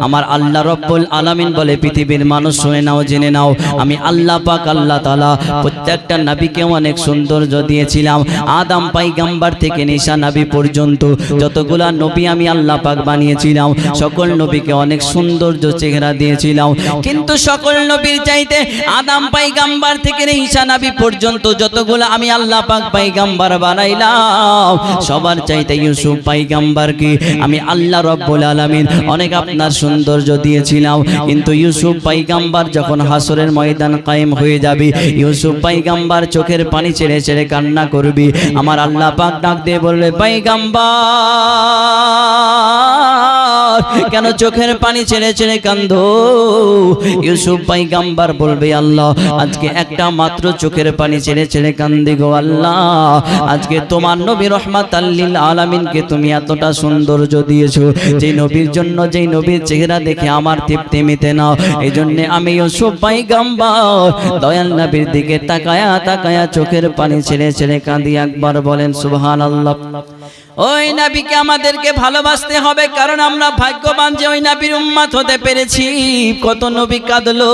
আমার আল্লাহ রব্বুল আলামিন বলে পৃথিবীর মানুষ শুনে নাও জেনে নাও আমি আল্লাহ পাক আল্লাহ তাআলা প্রত্যেকটা নবীকে অনেক সৌন্দর্য দিয়েছিলাম আদম পয়গম্বর থেকে ঈসা নবী পর্যন্ত যতগুলা নবী আমি আল্লাহ পাক বানিয়েছিলাম সকল নবীকে অনেক সৌন্দর্য চেহারা দিয়েছিলাম কিন্তু সকল নবীর চাইতে আদম পয়গম্বর থেকে ঈসা নবী পর্যন্ত যতগুলা আমি আল্লাহ পাক পয়গম্বর বানাইলাম সবার চাইতে ইউসুফ পয়গম্বরকে আমি আল্লাহ রব্বুল আলামিন অনেক আপনার সৌন্দর্য দিয়েছিলাম কিন্তু ইউসুফ পয়গম্বর যখন হাসরের ময়দান কায়েম হয়ে যাবে ইউসুফ পয়গম্বর চোখের পানি ছেড়ে ছেড়ে কান্না করবে আমার আল্লাহ পাক ডাক দিয়ে বলবে পয়গম্বর কেন চোখের পানি ছেড়ে ছেড়ে কাঁদো ইউসুফ পয়গম্বর বলবে আল্লাহ আজকে একটা মাত্র চোখের পানি ছেড়ে ছেড়ে কান্দি গো আল্লাহ আজকে তোমার নবী রাহমাতাল লিল আলামিনকে তুমি এতটা সৌন্দর্য দিয়েছো যে নবীর জন্য যে নবীর চেহারা দেখে আমার তৃপ্তি মিটে না এইজন্য আমি ইউসুফ পয়গম্বর দয়াল নবীর দিকে তাকায়া তাকায়া চোখের পানি ছেড়ে ছেড়ে কাঁদি একবার বলেন সুবহানাল্লাহ ওই নবীকে আমাদেরকে ভালোবাসতে হবে কারণ আমরা ভাগ্যবান যে ওই নবীর উম্মত হতে পেরেছি কত নবী কাঁদলো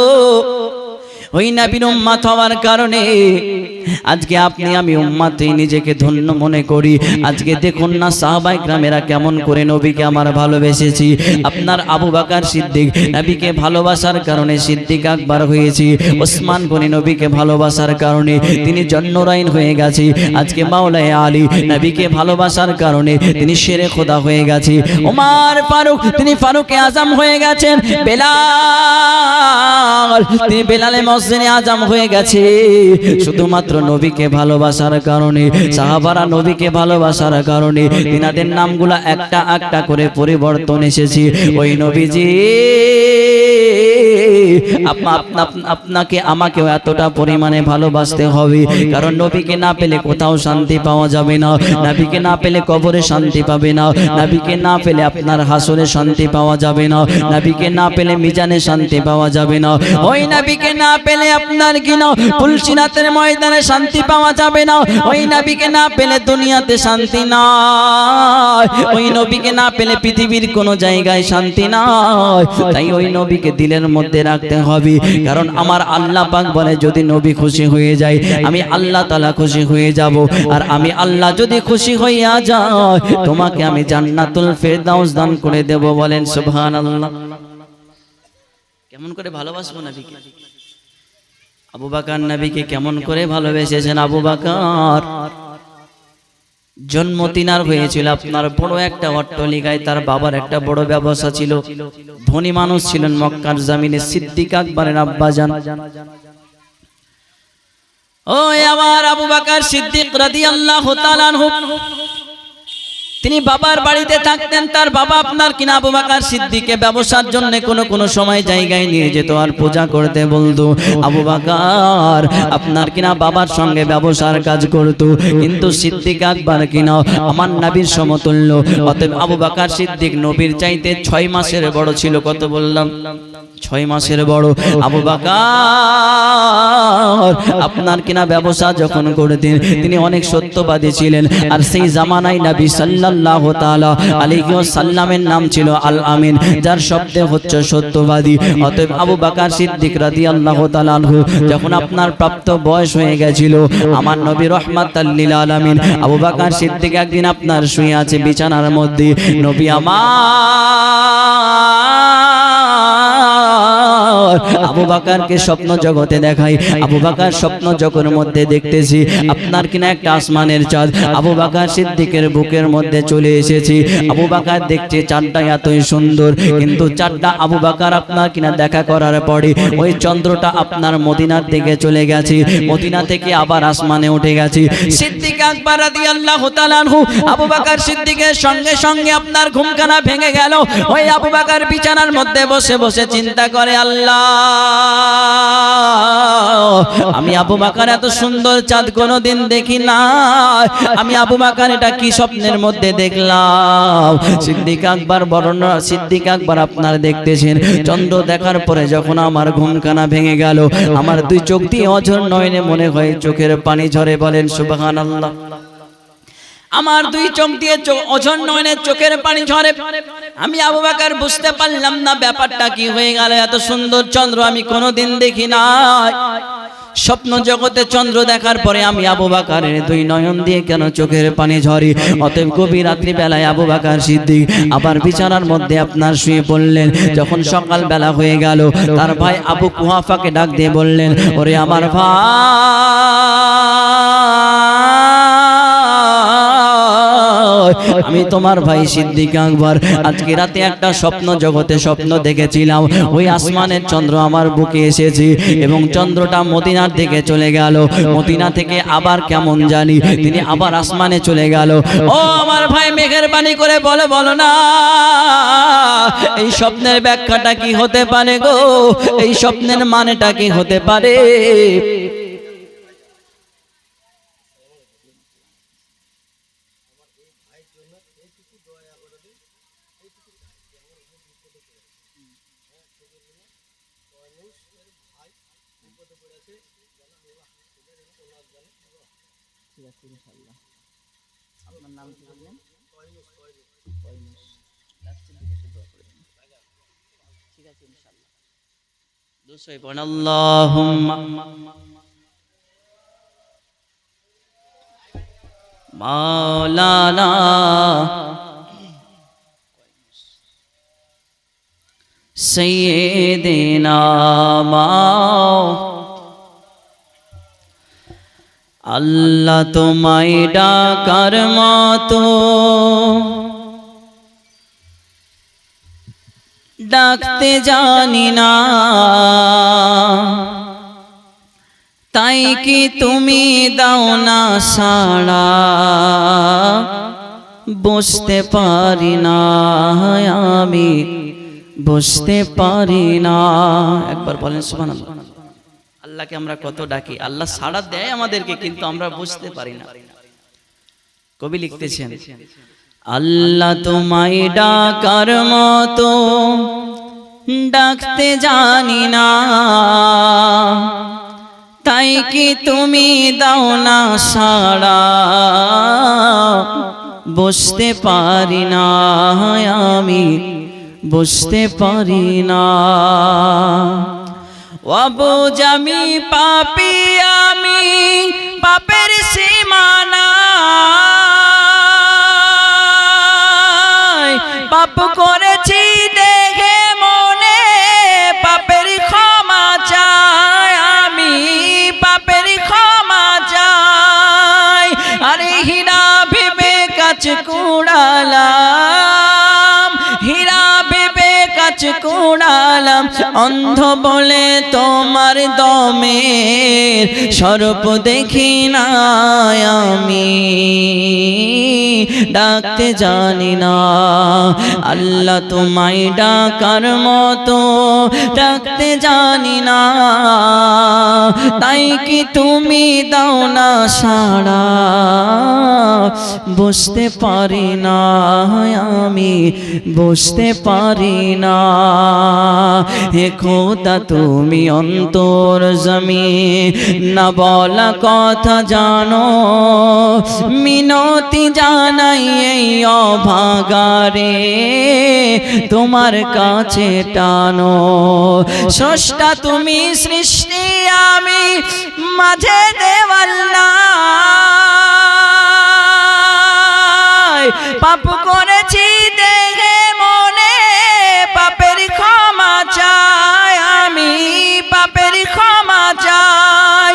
ওই নবীর উম্মত হওয়ার কারণে আজকে আপনি আমি উম্মতেই নিজেকে ধন্য মনে করি আজকে দেখুন না সাহাবায়ে কেরামেরা কেমন করে নবীকে আমার ভালোবেসেছি আপনার আবু বকর সিদ্দিক নবীকে ভালোবাসার কারণে সিদ্দিক আকবর হয়েছে ওসমান গনি নবীকে ভালোবাসার কারণে তিনি জন্নরাইন হয়ে গেছে আজকে মাওলায়ে আলী নবীকে ভালোবাসার কারণে তিনি শেরে খোদা হয়ে গেছে ওমর ফারুক তিনি ফারুকে আজম হয়ে গেছেন বেলাল তিনি বেলালে মসজিদে আজম হয়ে গেছে শুধুমাত্র নবীকে ভালোবাসার কারণে সাহাবারা নবীকে ভালোবাসার কারণে তিনাদের নামগুলা একটা একটা করে পরিবর্তন এসেছে ওই নবীজি আপনাকে আমাকে এতটা পরিমাণে ভালোবাসতে হবে কারণ নবীকে না পেলে কোথাও শান্তি পাওয়া যাবে না নবীকে না পেলে কবরে শান্তি পাবে না নবীকে না পেলে আপনার হাসরে শান্তি পাওয়া যাবে না নবীকে না পেলে মিজানে শান্তি পাওয়া যাবে না ওই নবীকে না পেলে আপনার কি না পুলসিরাতের ময়দানে শান্তি পাওয়া যাবে না ওই নবীকে না পেলে দুনিয়াতে শান্তি নাই ওই নবীকে না পেলে পৃথিবীর কোনো জায়গায় শান্তি নাই তাই ওই নবীকে দিলের মধ্যে রাখতে হবে কারণ আমার আল্লাহ পাক বলে যদি নবী খুশি হয়ে যায় আমি আল্লাহ তাআলা খুশি হয়ে যাব আর আমি আল্লাহ যদি খুশি হইয়া যাই তোমাকে আমি জান্নাতুল ফেরদাউস দান করে দেব বলেন সুবহানাল্লাহ কেমন করে ভালোবাসবো নবীকে আবু বকর নবীকে কেমন করে ভালোবেসেছেন আবু বকর জন্ম তিনার হয়েছিল আপনার বড় একটা অট্টালিকায় তার বাবার একটা বড় ব্যবসা ছিল ধনী মানুষ ছিলেন মক্কার জমিনে সিদ্দিক আকবরের আব্বাজান ওই আমার আবু বকর সিদ্দিক রাদিয়াল্লাহু তাআলা আনহু তিনি বাবার বাড়িতে থাকতেন তার বাবা আপনার কিনা আবু বকর সিদ্দিককে ব্যবসার জন্য কোন সময় জায়গায় নিয়ে যেত আর পূজা করতে বলতো আবু বকর আপনার কিনা বাবার সঙ্গে ব্যবসার কাজ করত কিন্তু সিদ্দিক আকবর কিনা আমার নবীর সমতুল্য অতএব আবু বকর সিদ্দিক নবীর চাইতে 6 মাসের বড় ছিল কত বললাম 6 মাসের বড় আবু বকর আপনার কিনা ব্যবসা যখন করতেন তিনি অনেক সত্যবাদী ছিলেন আর সেই জামানায় নবী সাল্লাল্লাহু তাআলা আলাইহি ওয়াসাল্লামের নাম ছিল আল আমিন যার শব্দে হচ্ছে সত্যবাদী অতএব আবু বকর সিদ্দিক রাদিয়াল্লাহু তাআলা আনহু যখন আপনার প্রাপ্ত বয়স হয়ে গিয়েছিল আমার নবী রাহমাতাল লিল আলামিন আবু বকর সিদ্দিক একদিন আপনার শুয়ে আছে বিছানার মধ্যে নবী আবু বকরকে স্বপ্ন জগতে দেখাই আবু বকর স্বপ্ন জগতের মধ্যে দেখতেছি আপনার কিনা একটা আসমানের চাঁদ আবু বকর সিদ্দিকের বুকের মধ্যে চলে এসেছে আবু বকর দেখছে চাঁদটা এতই সুন্দর কিন্তু চাঁদটা আবু বকর আপনার কিনা দেখা করার পরে ওই চন্দ্রটা আপনার মদিনার দিকে চলে গেছে মদিনা থেকে আবার আসমানে উঠে গেছে সিদ্দিক আকবর রাদিয়াল্লাহু তাআলা আনহু আবু বকর সিদ্দিকের সঙ্গে সঙ্গে আপনার ঘুমখানা ভেঙে গেল ওই আবু বকর বিছানার মধ্যে বসে বসে চিন্তা করে আল্লাহ আমি আবু বকর এত সুন্দর চাঁদ কোনোদিন দেখি না আমি আবু বকর এটা কি স্বপ্নের মধ্যে দেখলাম সিদ্দিক আকবর বর্ণনা সিদ্দিক আকবর আপনার দেখতেছেন চন্দ্র দেখার পরে যখন আমার ঘুমখানা ভেঙে গেল আমার দুই চোখ দিয়ে অঝর নয়নে মনে হয় চোখের পানি ঝরে বলেন সুবহানাল্লাহ আমার দুই চোখ দিয়ে অঝর নয়নের চোখের পানি ঝরে। আমি আবু বকর বুঝতে পারলাম না ব্যাপারটা কি হয়ে গেল। এত সুন্দর চন্দ্র আমি কোনোদিন দেখি নাই। স্বপ্ন জগতে চন্দ্র দেখার পরে আমি আবু বকরের দুই নয়ন দিয়ে কেন চোখের পানি ঝরে। অতএব গভীর রাত্রি বেলায় আবু বকর সিদ্দিক আবার বিছানার মধ্যে আপনার শুয়ে পড়লেন। যখন সকাল বেলা হয়ে গেল, তার ভাই আবু কুহাফাকে ডাক দিয়ে বললেন, ওরে আমার ভাই, আমি তোমার ভাই সিদ্দিক আকবর আজকে রাতে একটা স্বপ্ন জগতে স্বপ্ন দেখেছিলাম। ওই আসমানের চন্দ্র আমার বুকে এসেছে এবং চন্দ্রটা মদিনার দিকে চলে গেল। মদিনা থেকে আবার কেমন জানি তিনি আবার আসমানে চলে গেল। ও আমার ভাই মেঘের বাণী করে বলো না, এই স্বপ্নের ব্যাখ্যাটা কি হতে পারে গো? এই স্বপ্নের মানেটা কি হতে পারে? মাওলানা সাইয়্যিদিনা আল্লাহ তোমায় ডাকার মতো ডাকতে জানি না, তাই কি তুমি দাও না সাড়া, বুঝতে পারি না আমি, বুঝতে পারি না। একবার বলেন সুবহানাল্লাহ। আল্লাহকে আমরা কত ডাকি, আল্লাহ সাড়া দেয় আমাদেরকে, কিন্তু আমরা বুঝতে পারি না। কবি লিখতেছেন, আল্লাহ তোমায় ডাকার মতো ডাকতে জানি না, তাই কি তুমি দাও না সাড়া, বুঝতে পারি না আমি, বুঝতে পারি না। অবুঝ আমি পাপী, আমি পাপের সীমানা, পাপ করেছি দেখে মনে, পাপের ক্ষমা চাই আমি, পাপের ক্ষমা চাই। আরে হীরা ভেবে কাজ কুড়ালাম, হীরা ভেবে কাজ কুড়ালাম, অন্ধ বলে তোমার দমের স্বরূপ দেখি না আমি, ডাকতে জানি না। আল্লাহ তোমায় ডাকার মতো ডাকতে জানি না, তাই কি তুমি দাও না সাড়া, বুঝতে পারি না আমি, বুঝতে পারি না। হে খোদা তুমি অন্তর্যামী, না বলা কথা জানো, মিনতি জানাই এই অভাগারে তোমার কাছে টানো। স্রষ্টা তুমি, সৃষ্টি আমি, মাঝে দেওয়াল নাই, পাপ করেছি দেখে মনে, পাপের ক্ষমা চাই আমি, পাপের ক্ষমা চাই।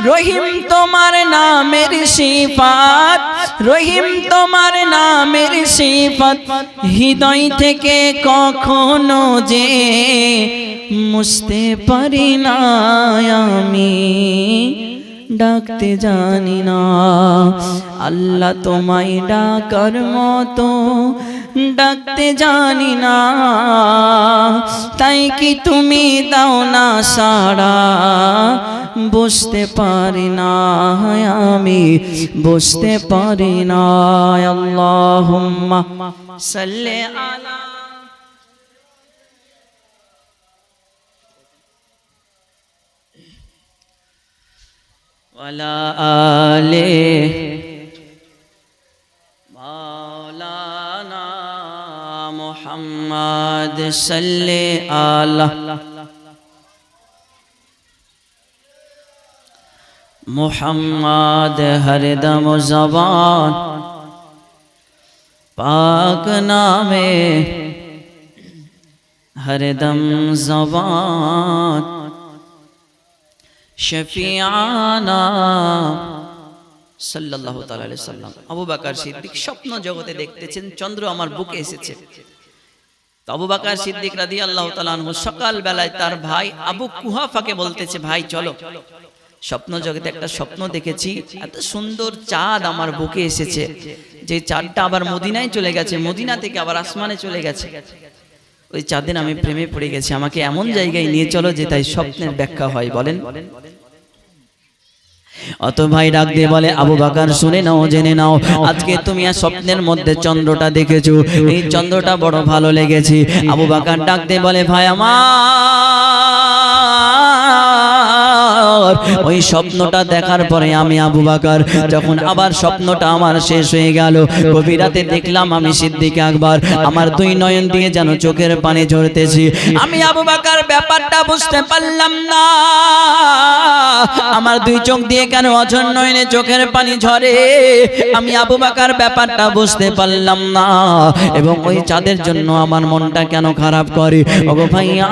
রহিম তোমার নামের সিফাত, রহিম তোমার নামের সিফাত, হৃদয় থেকে কখনো যে মুছতে পারি না আমি, ডাকতে জানি না। আল্লাহ তোমায় ডাকার মতো ডাকতে জানি না, তাই কি তুমি দাও না সাড়া, বুঝতে পারি না আমি, বুঝতে পারি না। আল্লাহুম্মা সাল্লি আলা ওয়ালা আলে সাল্লি আলা মুহাম্মদ হরদম জবান পাক নামে হরদম জবান শফিআনা সাল্লাল্লাহু তাআলা আলাইহি সাল্লাম। আবু বকর সিদ্দিক স্বপ্ন জগতে দেখতেছেন চন্দ্র আমার বুকে এসেছে। তো আবু বকর সিদ্দিক রাদিয়াল্লাহু তাআলা আনহু সকাল বেলায় তার ভাই আবু কুহাফাকে বলতেছে, ভাই চলো, স্বপ্ন জগতে একটা স্বপ্ন দেখেছি, এত সুন্দর চাঁদ আমার বুকে এসেছে, যে চাঁদটা আবার মদিনায় চলে গেছে, মদিনা থেকে আবার আসমানে চলে গেছে, ওই চাঁদের আমি প্রেমে পড়ে গেছি, আমাকে এমন জায়গায় নিয়ে চলো যে তাই স্বপ্নের ব্যাখ্যা হয়। বলেন অত ভাই ডাক দিয়ে বলে, আবু বকর শুনে নাও, জেনে নাও, আজকে তুমি আর স্বপ্নের মধ্যে চন্দ্রটা দেখেছো, এই চন্দ্রটা বড় ভালো লেগেছে। আবু বকর ডাক দিয়ে বলে, ভাই আমার, ওই স্বপ্নটা দেখার পরে আমি আবু বকর যখন আবার স্বপ্নটা আমার শেষ হয়ে গেল, গভীর রাতে দেখলাম আমি সিদ্দিক আকবর, আমার দুই নয়ন দিয়ে যেন চোখের পানি ঝরতেছি। আমি আবু বকর ব্যাপারটা বুঝতে পারলাম না, আমার দুই চোখ দিয়ে কেন অঝর নয়নে চোখের পানি ঝরে, আমি আবু বকর ব্যাপারটা বুঝতে পারলাম না, এবং ওই চাঁদের জন্য আমার মনটা কেন খারাপ করে। ওগো ভাইয়া,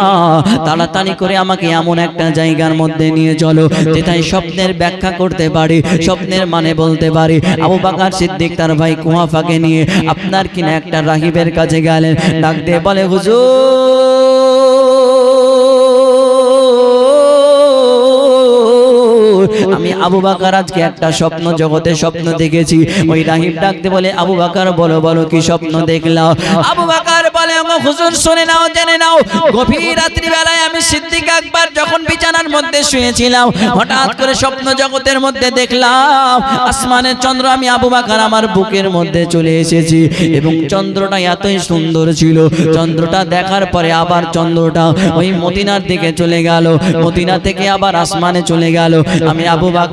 তাড়াতাড়ি করে আমাকে এমন একটা জায়গার মধ্যে নিয়ে চলো যেটাই স্বপ্নের ব্যাখ্যা করতে পারি, স্বপ্নের মানে বলতে পারি। আবু বকর সিদ্দিক তার ভাই কুহাফাকে নিয়ে আপনার কিনা একটা রাহিবের কাছে গেলেন, ডাক দিয়ে বলে, হুজুর, আমি আবু বকর আজকে একটা স্বপ্ন জগতে স্বপ্ন দেখেছি। ওই রাহিব ডাকতে বলে, আবু বকর বলো বলো কি স্বপ্ন দেখলাম? আবু বকর বলে, হুজুর শুনে নাও, জেনে নাও, গভীর রাত্রি বেলায় আমি সিদ্দিক আকবর যখন বিছানার মধ্যে শুয়েছিলাম, হঠাৎ করে স্বপ্ন জগতের মধ্যে দেখলাম আসমানের চন্দ্র, আমি আবু বকর আমার বুকের মধ্যে চলে এসেছি, এবং চন্দ্রটা এতই সুন্দর ছিল, চন্দ্রটা দেখার পরে আবার চন্দ্রটা ওই মদিনার দিকে চলে গেল, মদিনা থেকে আবার আসমানে চলে গেল। আমি আবু বকর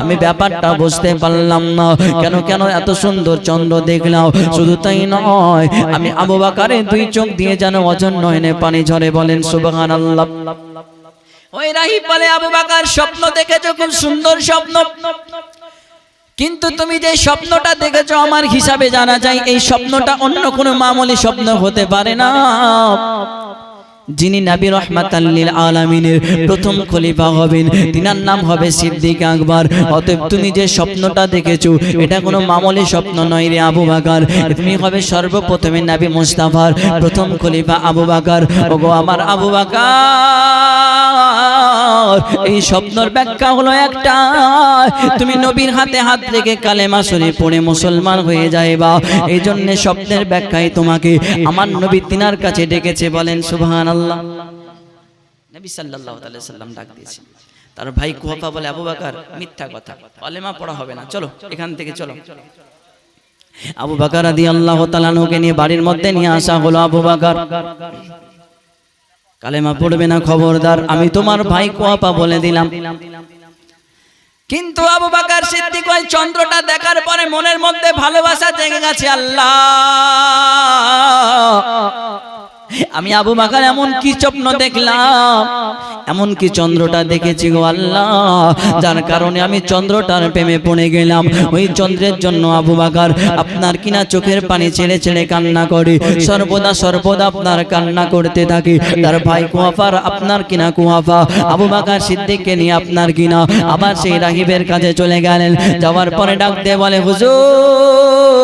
আমি ব্যাপারটা বুঝতে পারলাম না, কেন কেন এত সুন্দর চন্দ্র দেখলাম। শুধু তাই নয়, আমি আবু বকরের দুই চোখ দিয়ে যেন অঝর নয়নে পানি ঝরে। বলেন সুবহানাল্লাহ। ওই রাহিব বলে, আবু বকর স্বপ্ন দেখেছো, খুব সুন্দর স্বপ্ন, কিন্তু তুমি যে স্বপ্নটা দেখেছো আমার হিসাবে জানা যায় এই স্বপ্নটা অন্য কোনো মামুলি স্বপ্ন হতে পারে না। যিনি নবী রাহমাতাল লিল আলামিনের প্রথম খলিফা হবেন তিনার নাম হবে সিদ্দিক আকবর। অতএব তুমি যে স্বপ্নটা দেখেছো এটা কোনো মামুলি স্বপ্ন নয় রে আবু বকর, তুমি হবে সর্বপ্রথমে নবী মুস্তাফার প্রথম খলিফা আবু বকর। ওগো আমার আবু বকর, এই স্বপ্নের ব্যাখ্যা হলো একটা, তুমি নবীর হাতে হাত রেখে কালেমা শরীফ পড়ে মুসলমান হয়ে যাইবা। এই জন্য স্বপ্নের ব্যাখ্যায় তোমাকে আমার নবী তিনার কাছে ডেকেছে। বলেন সুবহানাল্লাহ। নবী সাল্লাল্লাহু আলাইহি সাল্লাম ডাক দিয়েছেন। তার ভাই কুহাফা বলে, আবু বকর মিথ্যা কথা, কালেমা পড়া হবে না, চলো এখান থেকে চলো। আবু বকর রাদিয়াল্লাহু তাআলা আনহুকে নিয়ে বাড়ির মধ্যে নিয়ে আসা হলো। আবু বকর, কালেমা পড়বে না খবরদার, আমি তোমার ভাই কুহাফা বলে দিলাম। কিন্তু আবু বকর সিদ্দিক ওই চন্দ্রটা দেখার পরে মনের মধ্যে ভালোবাসা জেগে গেছে। আল্লাহ, আমি আবু বকর এমন কি স্বপ্ন দেখলাম, এমন কি চন্দ্রটা দেখেছি গো আল্লাহ, যার কারণে আমি চন্দ্রটার প্রেমে পড়ে গেলাম। ওই চন্দ্রের জন্য আবু বকর আপনার কিনা চোখের পানি ছেড়ে ছেড়ে কান্না করে, সর্বদা সর্বদা আপনার কান্না করতে থাকে। তার ভাই কুহাফার আপনার কিনা কুহাফা আবু বকর সিদ্দিককে নিয়ে আপনার কিনা আবার সেই রাহিবের কাছে চলে গেলেন। যাওয়ার পরে ডাক দিয়ে বলে, হুজুর,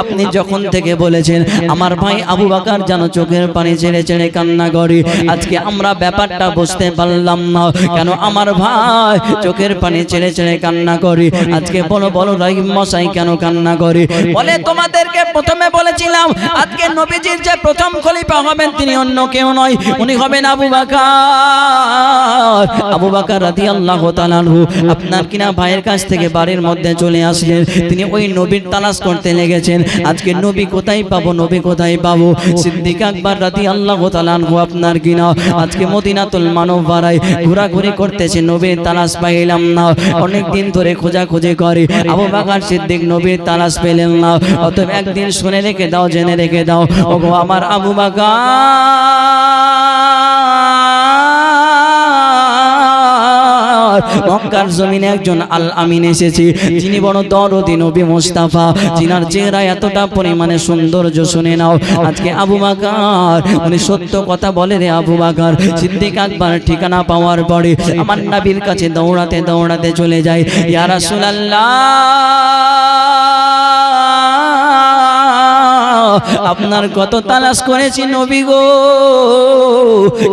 আপনি যখন থেকে বলেছেন আমার ভাই আবু বকর যেন চোখের পানি ছেড়ে ছেড়ে কান্না করে, আজকে আমরা ব্যাপারটা বুঝতে পারলাম না কেন আমার ভাই চোখের পানি ছেড়ে ছেড়ে কান্না করে। আজকে বলো বলো রাহিব মশাই কেন কান্না করে? বলে, তোমাদেরকে প্রথমে বলেছিলাম আজকে নবীজির যে প্রথম খলিফা হবেন তিনি অন্য কেউ নয়, উনি হবেন আবু বকর। আবু বকর রাদিয়াল্লাহু তাআলা আনহু আপনার কিনা ভাইয়ের কাছ থেকে বাড়ির মধ্যে চলে আসলেন। তিনি ওই নবীর তালাশ করতে লেগেছেন আজকে নবী কোথায় পাবো, নবী কোথায় পাবো। সিদ্দিক আকবর রাদিয়াল্লাহু তাআলা আনহু আপনার কিনা আজকে মদিনাতুল মুনাওয়ারায় ঘোরাঘুরি করতেছে, নবীর তালাশ পাইলাম না। অনেক দিন ধরে খোঁজাখুঁজি করে আবু বকর সিদ্দিক নবীর তালাশ পেলেন না। অতএব একদিন শুনে রেখে দাও, জেনে রেখে দাও, ওগো আমার আবু বকর মক্কার জমিনে একজন আল আমিন এসেছে, যিনি বড় দরদি নবী মুস্তাফা, যিনার চেহারা এতটা পরিমাণে সৌন্দর্য। শুনে নাও আজকে আবু বকর উনি সত্য কথা বলে রে আবু বকর। সিদ্দিক আকবর ঠিকানা পাওয়ার পরে আমার নবীর কাছে দৌড়াতে দৌড়াতে চলে যায়, ইয়া রাসূলুল্লাহ আপনার কত তালাশ করেছি নবী গো,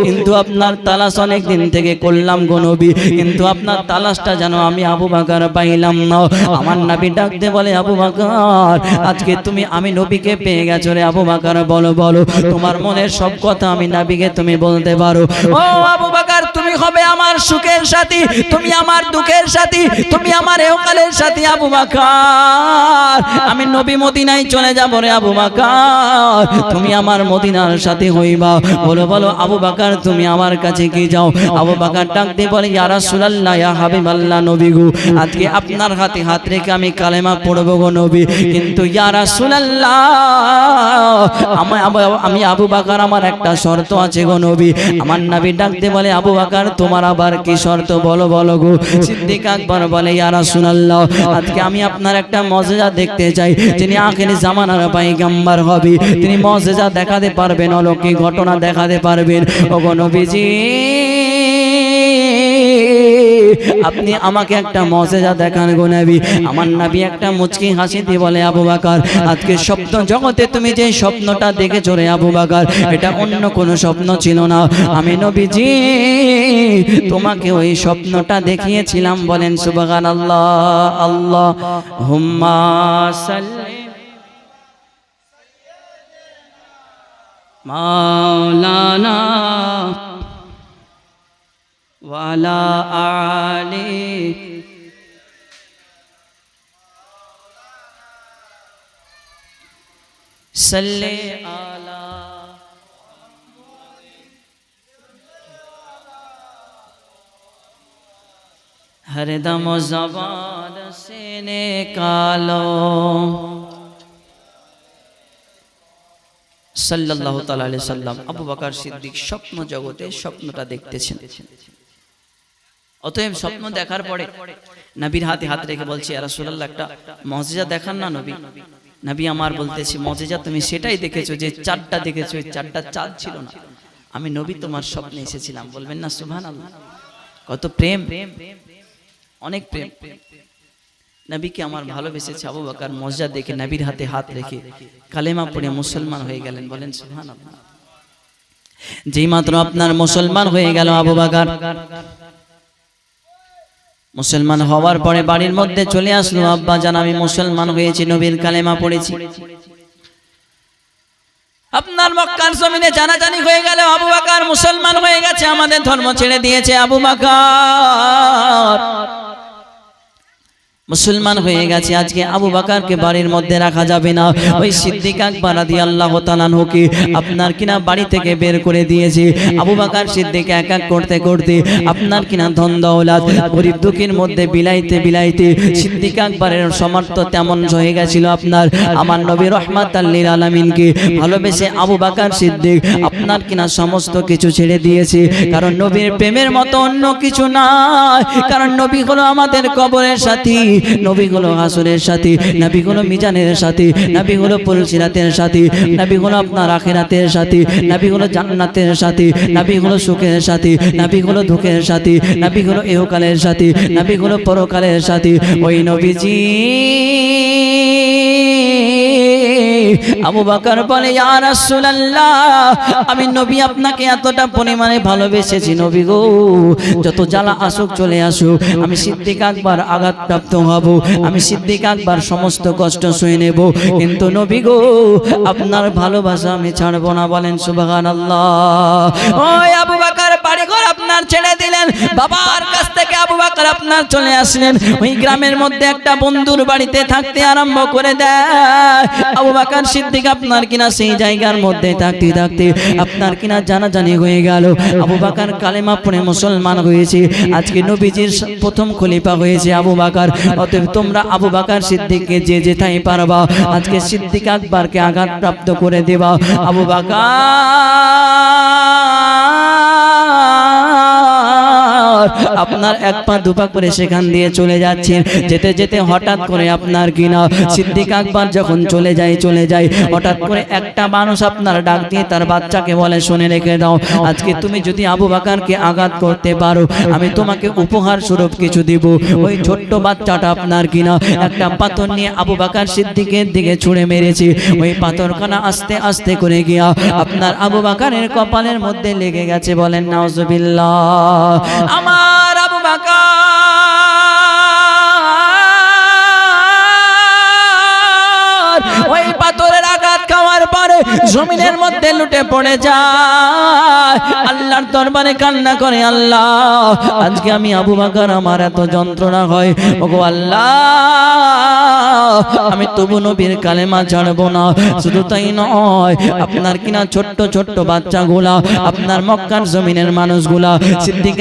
কিন্তু আপনার তালাশ অনেক দিন থেকে করলাম গো নবী, কিন্তু আপনার তালাশটা যেন আমি আবু বকর পাইলাম না। আমার নবী ডাকতে বলে, আবু বকর আজকে তুমি আমি নবীকে পেয়ে গেছো রে আবু বকর, বলো বলো তোমার মনের সব কথা আমি নবীকে তুমি বলতে পারো। ও আবু বকর তুমি হবে আমার সুখের সাথী, তুমি আমার দুঃখের সাথী, তুমি আমার ইহকালের সাথী আবু বকর। আমি নবী মদিনায় চলে যাব রে আবু বকর, তুমি আমার মদিনার সাথে হইবা। বলো বলো আবু বকর তুমি আমার কাছে কি যাও। আবু বকর ডাকতে বলে, ইয়া রাসূলুল্লাহ ইয়া হাবিবাল্লাহ নবী গো আজকে আপনার হাতে হাত রেখে আমি কালেমা পড়ব গো নবী, কিন্তু ইয়া রাসূলুল্লাহ আমি আবু বকর আমার একটা শর্ত আছে গো নবী। আমার নবী ডাকতে বলে, আবু বকর তোমার আবার কি শর্ত বলো বলো গো। সিদ্দিক আকবর বলে, ইয়া রাসূলুল্লাহ আজকে আমি আপনার একটা মুজিজা দেখতে চাই, যিনি আখিরি জামানার পয়গম্বর হবে, তিনি মুজিজা দেখাতে পারবেন, অলৌকিক ঘটনা দেখাতে পারবেন। ওগো নবীজি আপনি আমাকে একটা মুজিজা দেখান গো নবী। আমার নবী একটা মুচকি হাসি দিয়ে বলে, আবু বকর আজকে স্বপ্ন জগতে তুমি যে স্বপ্নটা দেখেছো রে আবু বকর, এটা অন্য কোনো স্বপ্ন ছিল না, আমি নবীজি তোমাকে ওই স্বপ্নটা দেখিয়েছিলাম। বলেন সুবহানাল্লাহ। আল্লাহুম্মা সাল্লি মাওলানা ওয়ালা আলি সাল্লি আলা হরদম জবান সে নিকালো সাল্লাল্লাহু তাআলা আলাইহি সাল্লাম। আবু বকর সিদ্দিক স্বপ্ন জগতে স্বপ্নটা দেখতেছেন। অতএব স্বপ্ন দেখার পরে নবীর হাতে হাত রেখে বলছে, ইয়া রাসূলুল্লাহ একটা মুজিজা দেখান না নবী। নবী আমার বলতেছি, মুজিজা তুমি সেটাই দেখেছো যে চাঁদটা দেখেছো, এই চাঁদটা চাঁদ ছিল না, আমি নবী তোমার স্বপ্নে এসেছিলাম। বলবেন না সুবহানাল্লাহ। কত প্রেম, অনেক প্রেম। নবীকে আমার ভালোবেসেছে আবু বকর মুজিজা দেখে নবীর হাতে হাত রেখে কালেমা পড়ে মুসলমান হয়ে গেলেন। বলেন সুবহানাল্লাহ। যেই মাত্র আপনার মুসলমান হয়ে গেল আবু বকর, মুসলমান হওয়ার পরে বাড়ির মধ্যে চলে আসলো, আব্বা জান আমি মুসলমান হয়েছি, নবীর কালেমা পড়েছি। আপনার মক্কার জমিনে জানাজানি হয়ে গেল আবু বকর মুসলমান হয়ে গেছে, আমাদের ধর্ম ছেড়ে দিয়েছে আবু বকর মুসলমান হয়ে গেছে। আজকে আবু বকরকে বাড়ির মধ্যে রাখা যাবে না। ওই সিদ্দিক আকবর রাদিয়াল্লাহু তাআলা আনহুকে আপনার কিনা বাড়ি থেকে বের করে দিয়েছে। আবু বকর সিদ্দিক এক এক করতে করতে আপনার কিনা ধন দৌলত গরিব দুঃখীর মধ্যে বিলাইতে বিলাইতে সিদ্দিক আকবরের সমর্থ তেমন হয়ে গেছিল। আপনার আমার নবী রাহমাতাল লিল আলামিনকে ভালোবেসে আবু বকর সিদ্দিক আপনার কিনা সমস্ত কিছু ছেড়ে দিয়েছে, কারণ নবীর প্রেমের মতো অন্য কিছু নাই। কারণ নবী হলো আমাদের কবরের সাথী, নবী হলো হাসরের সাথী, নবী হলো মিজানের সাথী, নবী হলো পুলসিরাতের সাথী, নবী হলো আপনার আখিরাতের সাথী, নবী হলো জান্নাতের সাথী, নবী হলো সুখের সাথী, নবী হলো দুঃখের সাথী, নবী হলো ইহকালের সাথী, নবী হলো পরকালের সাথী। ওই নবীজি আবু বকর বলে ইয়া রাসূলুল্লাহ আমি নবী আপনাকে এতটা পরিমাণে ভালোবেসেছি নবী গো যত জ্বালা আসুক চলে আসুক আমি সিদ্দিক আকবর আঘাতপ্রাপ্ত হব আমি সিদ্দিক আকবর সমস্ত কষ্ট সয়ে নেব কিন্তু নবী গো আপনার ভালোবাসা আমি ছাড়বো না বলেন সুবহানাল্লাহ ওই আবু বকর বাড়িঘর আপনার ছেড়ে দিলেন বাবার কাছ থেকে আবু বকর আপনার চলে আসলেন ওই গ্রামের মধ্যে একটা বন্ধুর বাড়িতে থাকতে আরম্ভ করে দেয় আবু বকর সিদ্দিক আপনার কিনা সেই জায়গার মধ্যে থাকতে থাকতে আপনার কিনা জানাজানি হয়ে গেল আবু বকর কালেমা পড়ে মুসলমান হয়েছে আজকে নবীজির প্রথম খলিফা হয়েছে আবু বকর অতএব তোমরা আবু বকর সিদ্দিককে যে যেটাই পারবা আজকে সিদ্দিক আকবরকে আঘাতপ্রাপ্ত করে দেবা আবু বকর আপনার এক পা দুপা করে সেখান দিয়ে চলে যাচ্ছেন যেতে যেতে হঠাৎ করে আপনার কিনা সিদ্দিক আকবর যখন চলে যায় হঠাৎ করে একটা মানুষ আপনার ডাক দিয়ে তার বাচ্চাকে বলে শুনে রেখে দাও আজকে তুমি যদি আবু বকরকে আঘাত করতে পারো আমি তোমাকে উপহার স্বরূপ কিছু দিব ওই ছোট্ট বাচ্চাটা আপনার কিনা একটা পাথর নিয়ে আবু বকর সিদ্দিকের দিকে ছুঁড়ে মেরেছে ওই পাথরখানা আস্তে আস্তে করে গিয়া আপনার আবু বকরের কপালের মধ্যে লেগে গেছে বলেন নাউজুবিল্লাহ আমার আবু বকর ওই পাথরের আঘাত খাওয়ার পরে জমিনের মধ্যে লুটে পড়ে যায় আল্লাহর দরবারে কান্না করে আল্লাহ আজকে আমি আবু বকর আমার এত যন্ত্রণা হয় ওগো আল্লাহ আমি তবু নবীর কালেমা ছাড়বো না শুধু তাই নয় আপনার কিনা ছোট্ট ছোট্ট বাচ্চাগুলা আপনার মক্কার জমিনের মানুষগুলা সিদ্দিক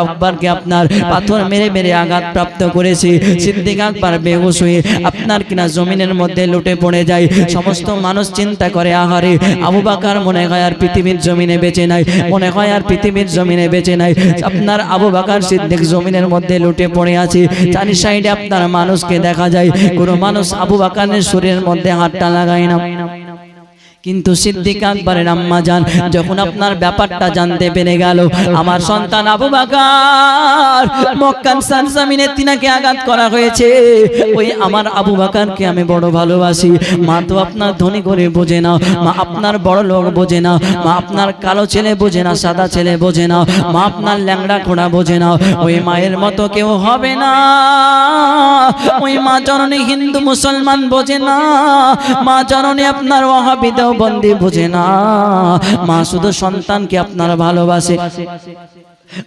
আকবরকে আপনার পাথর মেরে মেরে আঘাত প্রাপ্ত করেছে সিদ্দিক আকবর বেহুশ হয়ে আপনার কিনা জমিনের মধ্যে লুটে পড়ে যায় সমস্ত মানুষ চিন্তা করে আহারে আবু বকর মনে হয় আর পৃথিবীর জমিনে বেঁচে নাই মনে হয় আর পৃথিবীর জমিনে বেঁচে নাই আপনার আবু বকর সিদ্দিক জমিনের মধ্যে লুটে পড়ে আছে চারি সাইডে আপনার মানুষকে দেখা যায় কোনো মানুষ আবু বকরের শরীরের মধ্যে হাতটা লাগায় না কিন্তু সিদ্দিক আকবরের আম্মা জান যখন আপনার ব্যাপারটা জানতে পেরে গেল আমার সন্তান আবু বকর মক্কার সরজমিনে তিনাকে আঘাত করা হয়েছে ওই আমার আবু বকরকে আমি বড় ভালোবাসি মা তো আপনার ধনী করে বোঝে না মা আপনার বড় লোক বোঝে না মা আপনার কালো ছেলে বোঝে না সাদা ছেলে বোঝে না মা আপনার ল্যাংড়া খোড়া বোঝে না ওই মায়ের মতো কেউ হবে না ওই মা জননী হিন্দু মুসলমান বোঝে না মা জননী আপনার ওয়াহাবি বন্দী বুঝে না মা শুধু সন্তানকে আপনার ভালোবাসে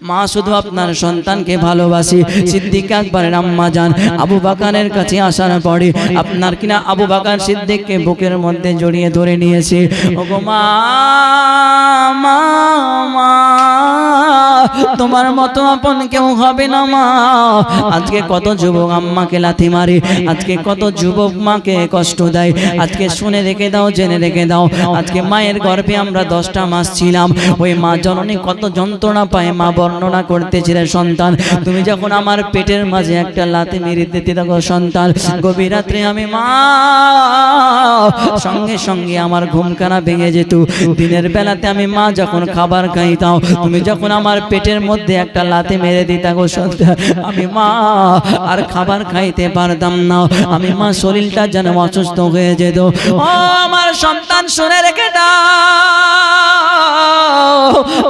মা শুধু আপনার সন্তানকে ভালোবাসে সিদ্দিক আকবরের আম্মা জান আবু বকরের কাছে আসার পরে আপনার কিনা আবু বকর সিদ্দিককে বুকের মধ্যে জড়িয়ে ধরে নিয়েছে ওগো মা মা মা তোমার মতো আপন কেউ হবে না মা আজকে কত যুবক আম্মাকে লাথি মারে আজকে কত যুবক মাকে কষ্ট দেয় আজকে শুনে রেখে দাও জেনে রেখে দাও আজকে মায়ের গর্ভে আমরা 10টা মাস ছিলাম ওই মা জননী কত যন্ত্রণা পায় মা বর্ণনা করতেছিলেন সন্তান তুমি যখন আমার পেটের মাঝে একটা লাথি মেরে দিতে থাকো সন্তান গভীর রাত্রে আমি মা সঙ্গে সঙ্গে আমার ঘুমখানা ভেঙে যেত দিনের বেলাতে আমি মা যখন খাবার খাইতাম তুমি যখন আমার পেটের মধ্যে একটা লাথি মেরে দিতা গো সন্তান আমি মা আর খাবার খাইতে পারতাম না আমি মা শরীরটা যেন অসুস্থ হয়ে যেত ও আমার সন্তান শুনে রেখে দাও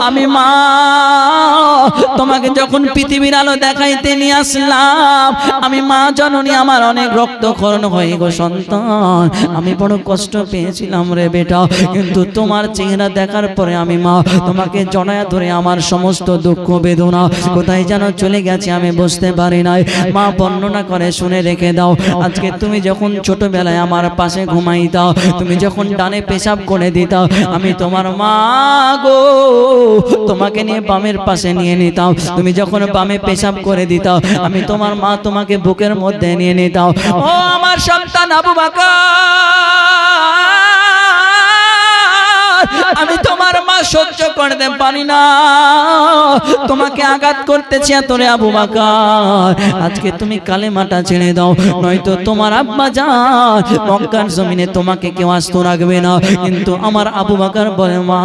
আমি মা তোমাকে যখন পৃথিবীর আলো দেখাইতে নিয়ে আসলাম আমি মা জননী আমার অনেক রক্তক্ষরণ হয়ে গো সন্তান আমি বড় কষ্ট পেয়েছিলাম রে বেটা কিন্তু তোমার চেহারা দেখার পরে আমি মা তোমাকে জড়ায় ধরে আমার সমস্ত দুঃখ বেদনা কোথায় যেন চলে গেছে আমি বুঝতে পারি নাই মা বর্ণনা করে শুনে রেখে দাও আজকে তুমি যখন ছোটবেলায় আমার পাশে ঘুমাইতাও তুমি যখন ডানে পেশাব করে দিতাও আমি তোমার মা গো তোমাকে নিয়ে বামের পাশে নিয়ে নিতাম তুমি যখন বামে পেশাব করে দিতাও আমি তোমার মা তোমাকে বুকের মধ্যে নিয়ে নিতাম ও আমার সন্তান আবু বকর আমি তোমার মা সহ্য করতে পারি না, তোমাকে আঘাত করতেছি তোরে আবু বকর, আজকে তুমি কালেমাটা ছেড়ে দাও, নয়তো তোমার আব্বা জান মক্কার জমিনে তোমাকে কেউ আস্ত রাখবে না। কিন্তু আমার আবু বকর বলে, মা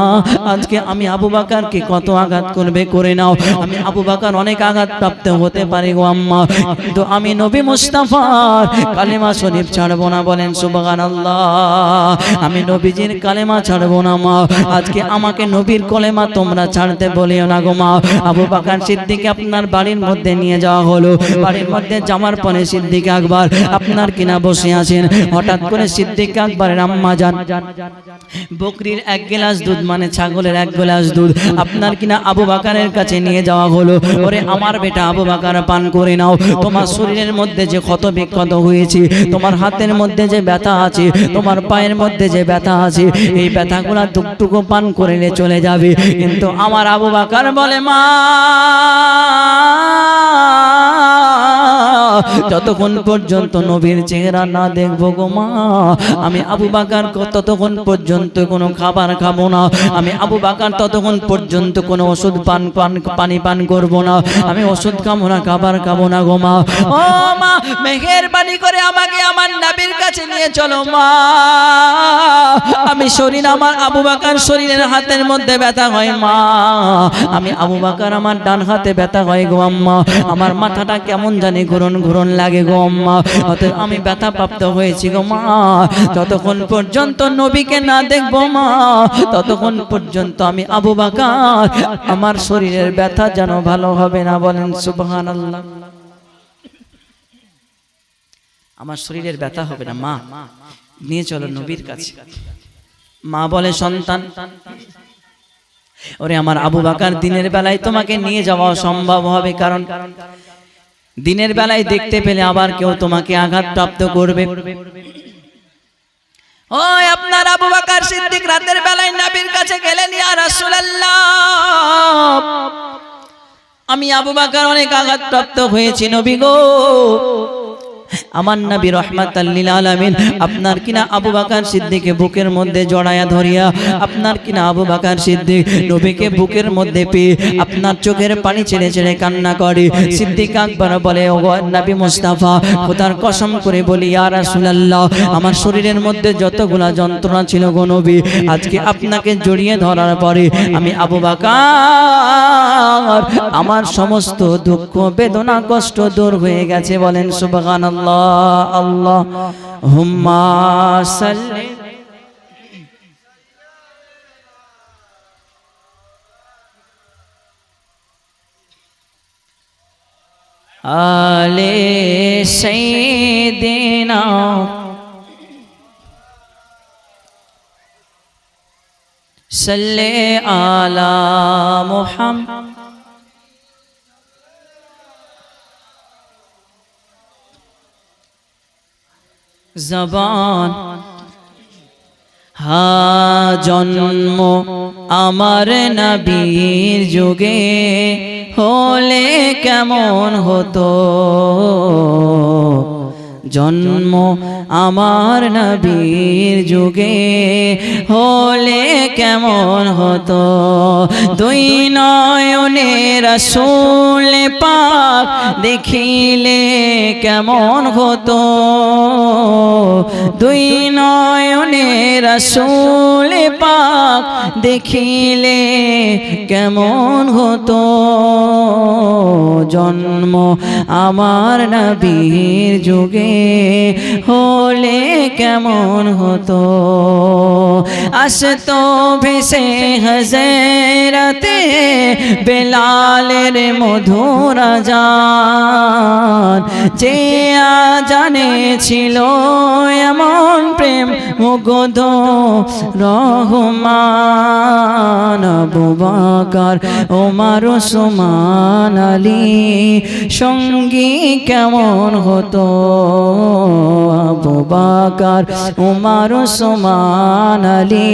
আজকে আমি আবু বকরকে কত আঘাত করবে করে নাও, আমি আবু বকর অনেক আঘাত প্রাপ্ত হতে পারি গো আম্মা, কিন্তু আমি নবী মুস্তাফার কালেমা শরীফ ছাড়বো না। বলেন সুবহানাল্লাহ। আমি নবীজির কালেমা ছাড়বো না মা, আজকে আমাকে নবীর কালেমা তোমরা ছাড়তে বলিও না গো মা। আবু বকর সিদ্দিককে আপনার বাড়ির মধ্যে নিয়ে যাওয়া হলো। বাড়ির মধ্যে যাওয়ার পরে সিদ্দিক আকবর আপনার কিনা বসে আছেন। হঠাৎ করে সিদ্দিক আকবরের আম্মা জান বকরির এক গ্লাস দুধ, মানে ছাগলের এক গ্লাস দুধ আপনার কিনা আবু বকরের কাছে নিয়ে যাওয়া হলো। ওরে আমার বেটা আবু বকর, পান করে নাও, তোমার শরীরের মধ্যে যে ক্ষত বিক্ষত হয়েছে, তোমার হাতের মধ্যে যে ব্যথা আছে, তোমার পায়ের মধ্যে যে ব্যথা আছে, এই ব্যথাগুলা টুকটুকু পান করে চলে যাবে। কিন্তু আমার আবু বকর বলে, মা যতক্ষণ পর্যন্ত নবীর চেহারা না দেখবো গো মা, আমি আবু বকর ততক্ষণ পর্যন্ত কোনো খাবার খাবো না, আমি আবু বকর ততক্ষণ পর্যন্ত কোনো ওষুধ পানি পান করবো না, আমি ওষুধ খাবো না, খাবার খাবো না গো মা। ও মা মেহেরবানি করে আমাকে আমার নবীর কাছে নিয়ে চলো মা। আমি শরীর, আমার আবু বকর শরীরের হাতের মধ্যে ব্যথা হয় মা, আমি আবু বকর আমার ডান হাতে ব্যথা হয় গো আম্মা, আমার মাথাটা কেমন জানি ঘুরন ঘুরন লাগে গো আম্মা, অতএব আমি ব্যথা প্রাপ্ত হয়েছি গো মা। যতক্ষণ পর্যন্ত নবীকে না দেখবো মা, ততক্ষণ পর্যন্ত আমি আবু বকর আমার শরীরের ব্যথা যেন ভালো হবে না। বলেন সুবহানাল্লাহ। আমার শরীরের ব্যথা হবে না মা, নিয়ে চলো নবীর কাছে। মা বলে, সন্তান ওরে আমার আবু বকর, দিনের বেলায় তোমাকে নিয়ে যাওয়া সম্ভব হবে, কারণ দিনের বেলায় দেখতে পেলে আবার কেউ তোমাকে আঘাত প্রাপ্ত করবে। ওই আপনার আবু বকর সিদ্দিক রাতের বেলায় নবীর কাছে গেলেন, ইয়া রাসূলুল্লাহ আমি আবু বকর অনেক আঘাত প্রাপ্ত হয়েছি নবী গো। আমার নবী রাহমাতাল লিল আলামিন আপনার কিনা আবু বকর সিদ্দিককে বুকের মধ্যে জড়ায়া ধরিয়া, আপনার কিনা আবু বকর সিদ্দিক নবীকে বুকের মধ্যে পেয়ে আপনার চোখের পানি ছেড়ে ছেড়ে কান্না করে। সিদ্দিক আকবর বলে, ও নবী মুস্তাফা খোদার কসম করে বলি, ইয়া রাসূলুল্লাহ আমার শরীরের মধ্যে যতগুলা যন্ত্রণা ছিল গো নবী, আজকে আপনাকে জড়িয়ে ধরার পরে আমি আবু বকর আমার সমস্ত দুঃখ বেদনা কষ্ট দূর হয়ে গেছে। বলেন সুবহানাল্লাহ। আল্লাহুম্মা সাল্লি আলে সাইয়্যিদিনা সাল্লি আলা মুহাম্মদ। জবান হা জন্ম আমার নবীর যুগে হলে কেমন হতো, জন্ম আমার নবীর যুগে হলে কেমন হতো, দুই নয়নে রাসূল পাক দেখিলে কেমন হতো, দুই নয়নে রাসূল পাক দেখিলে কেমন হতো, জন্ম আমার নবীর যুগে হলে কেমন হতো, আসতো ভেসে হযরতে বেলালের মধুর আযান, যে আযানে ছিল এমন প্রেম মুগ্ধ রহমান, আবু বকর ওমর ওসমান আলী সঙ্গী কেমন হতো, আবু বকর ওমর ওসমান আলী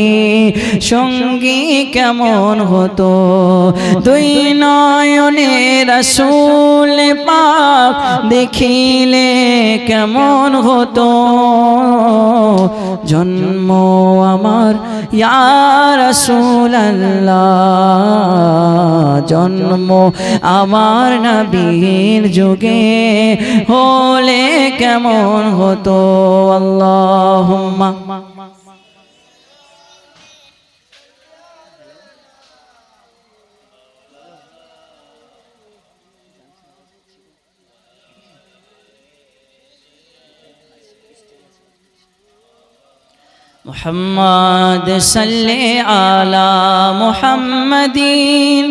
সঙ্গী কেমন হতো, দুই নয়নে রাসূল পাক দেখিলে কেমন হতো, জন্ম আমার ইয়া রাসূলুল্লাহ, জন্ম আমার নবীর যুগে হলে কেমন হতো। আল্লাহুম্মা মুহাম্মদ সাল্লি আলা মুহাম্মাদিন।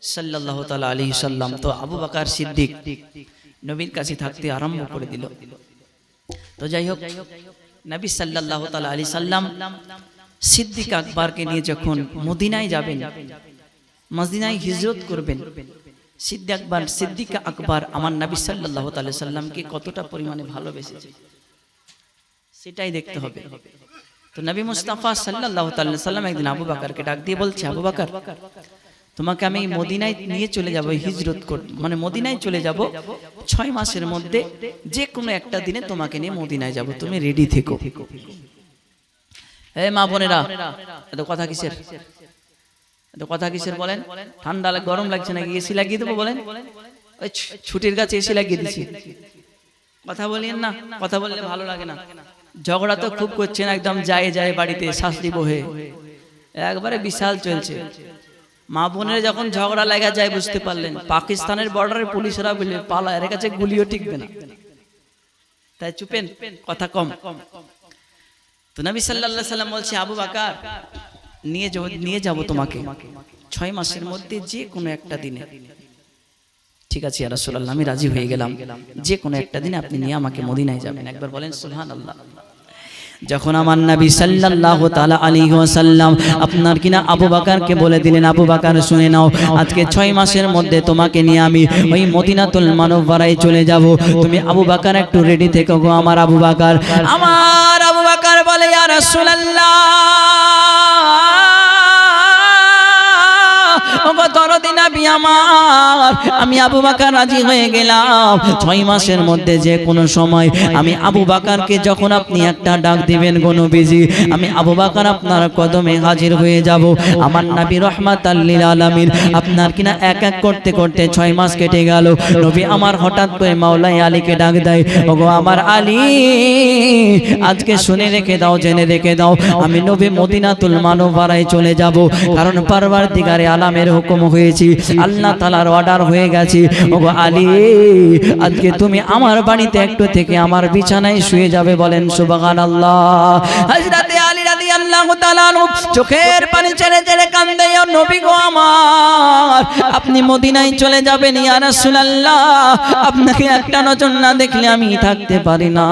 সাল্লাল্লাহু তাআলা আলাইহি সাল্লাম। তো আবু বকর সিদ্দিক নবীর কাছে থাকতে আরম্ভ করে দিল। তো যাই হোক, নবী সাল্লাল্লাহু তাআলা আলাইহি সাল্লাম সিদ্দিক আকবরকে নিয়ে যখন মদিনায় যাবেন, মদিনায় হিজরত করবেন, সিদ্দিক আকবর আমার নবী সাল্লাল্লাহু তাআলা সাল্লামকে কতটা পরিমাণে ভালোবেসেছে সেটাই দেখতে হবে। তো নবী মুস্তাফা সাল্লাল্লাহু তাআলা সাল্লাম একদিন আবু বকরকে ডাক দিয়ে বলছে, আবু বকর, তোমাকে আমি মদিনায় নিয়ে চলে যাব, হিজরত মানে মদিনায় চলে যাব 6 মাসের মধ্যে, যে কোনো একটা দিনে তোমাকে নিয়ে মদিনায় যাব, তুমি রেডি থেকো। এই মা বোনেরা, এত কথা কিসের, এত কথা কিসের বলেন? ঠান্ডা গরম লাগছে নাকি? এসি লাগিয়ে দেবো বলেন? ওই ছুটির গাছে এসি লাগিয়ে দিচ্ছি। কথা বলেন না, কথা বললে ভালো লাগে না। ঝগড়া তো খুব করছেন, একদম যায় যায় বাড়িতে শাস্তি বহে একবারে বিশাল চলছে। মা বোনের যখন ঝগড়া লাগা যায়, বুঝতে পারলেন পাকিস্তানের বর্ডারের পুলিশরা বলে পালা, এর কাছে গুলিও টিকবে না, তাই চুপেন, কথা কম। তো নবী সাল্লাল্লাহু আলাইহি সাল্লাম বলছে, আবু বকর, নিয়ে যাব তোমাকে 6 মাসের মধ্যে যে কোনো একটা দিনে। ঠিক আছে ইয়া রাসূলুল্লাহ, আমি রাজি হয়ে গেলাম, যে কোনো একটা দিনে আপনি নিয়ে আমাকে মদিনায় যাবেন। একবার বলেন সুবহানাল্লাহ। যখন আমার নবী সাল্লাল্লাহু তাআলা আলাইহি ওয়াসাল্লাম আপনার কিনা আবু বকরকে বলে দিলেন, আবু বকর শুনে নাও, আজকে 6 মাসের মধ্যে তোমাকে নিয়ে আমি ওই মদিনাতুল মুনাওয়ারায় চলে যাব, তুমি আবু বকর একটু রেডি থেকো গো। আমার আবু বকর বলে, ইয়া রাসূলুল্লাহ, আমি আবু বকর রাজি হয়ে গেলাম, 6 মাসের মধ্যে যে কোনো সময় আমি আবু বকরকে যখন আপনি একটা ডাক দিবেন গো নবীজি, আমি আবু বকর আপনার কদমে হাজির হয়ে যাব। আমার নবী রাহমাতাল লিল আলামিন আপনার কিনা এক এক করতে করতে 6 মাস কেটে গেল। নবী আমার হঠাৎ করে মাওলাই আলীকে ডাক দেয়, ওগো আমার আলী, আজকে শুনে রেখে দাও, জেনে রেখে দাও, আমি নবী মদিনাতুল মুনাওয়ারায় চলে যাব, কারণ পরওয়ারদিগারে আলামের হুকুম হয়েছে, আল্লাহ তাআলার অর্ডার হয়ে গেছে। ওগো আলী, আজকে তুমি আমার বাড়িতে একটু থেকে আমার বিছানায় শুয়ে যাবে। বলেন সুবহানাল্লাহ। হযরতে আলী রাদিয়াল্লাহু তাআলা চোখের পানি ছেড়ে ছেড়ে কান্দে, ও নবী গো আমার, আপনি মদিনায় চলে যাবেন ইয়া রাসূলুল্লাহ, আপনাকে একটা নজর না দেখলে আমি থাকতে পারি না।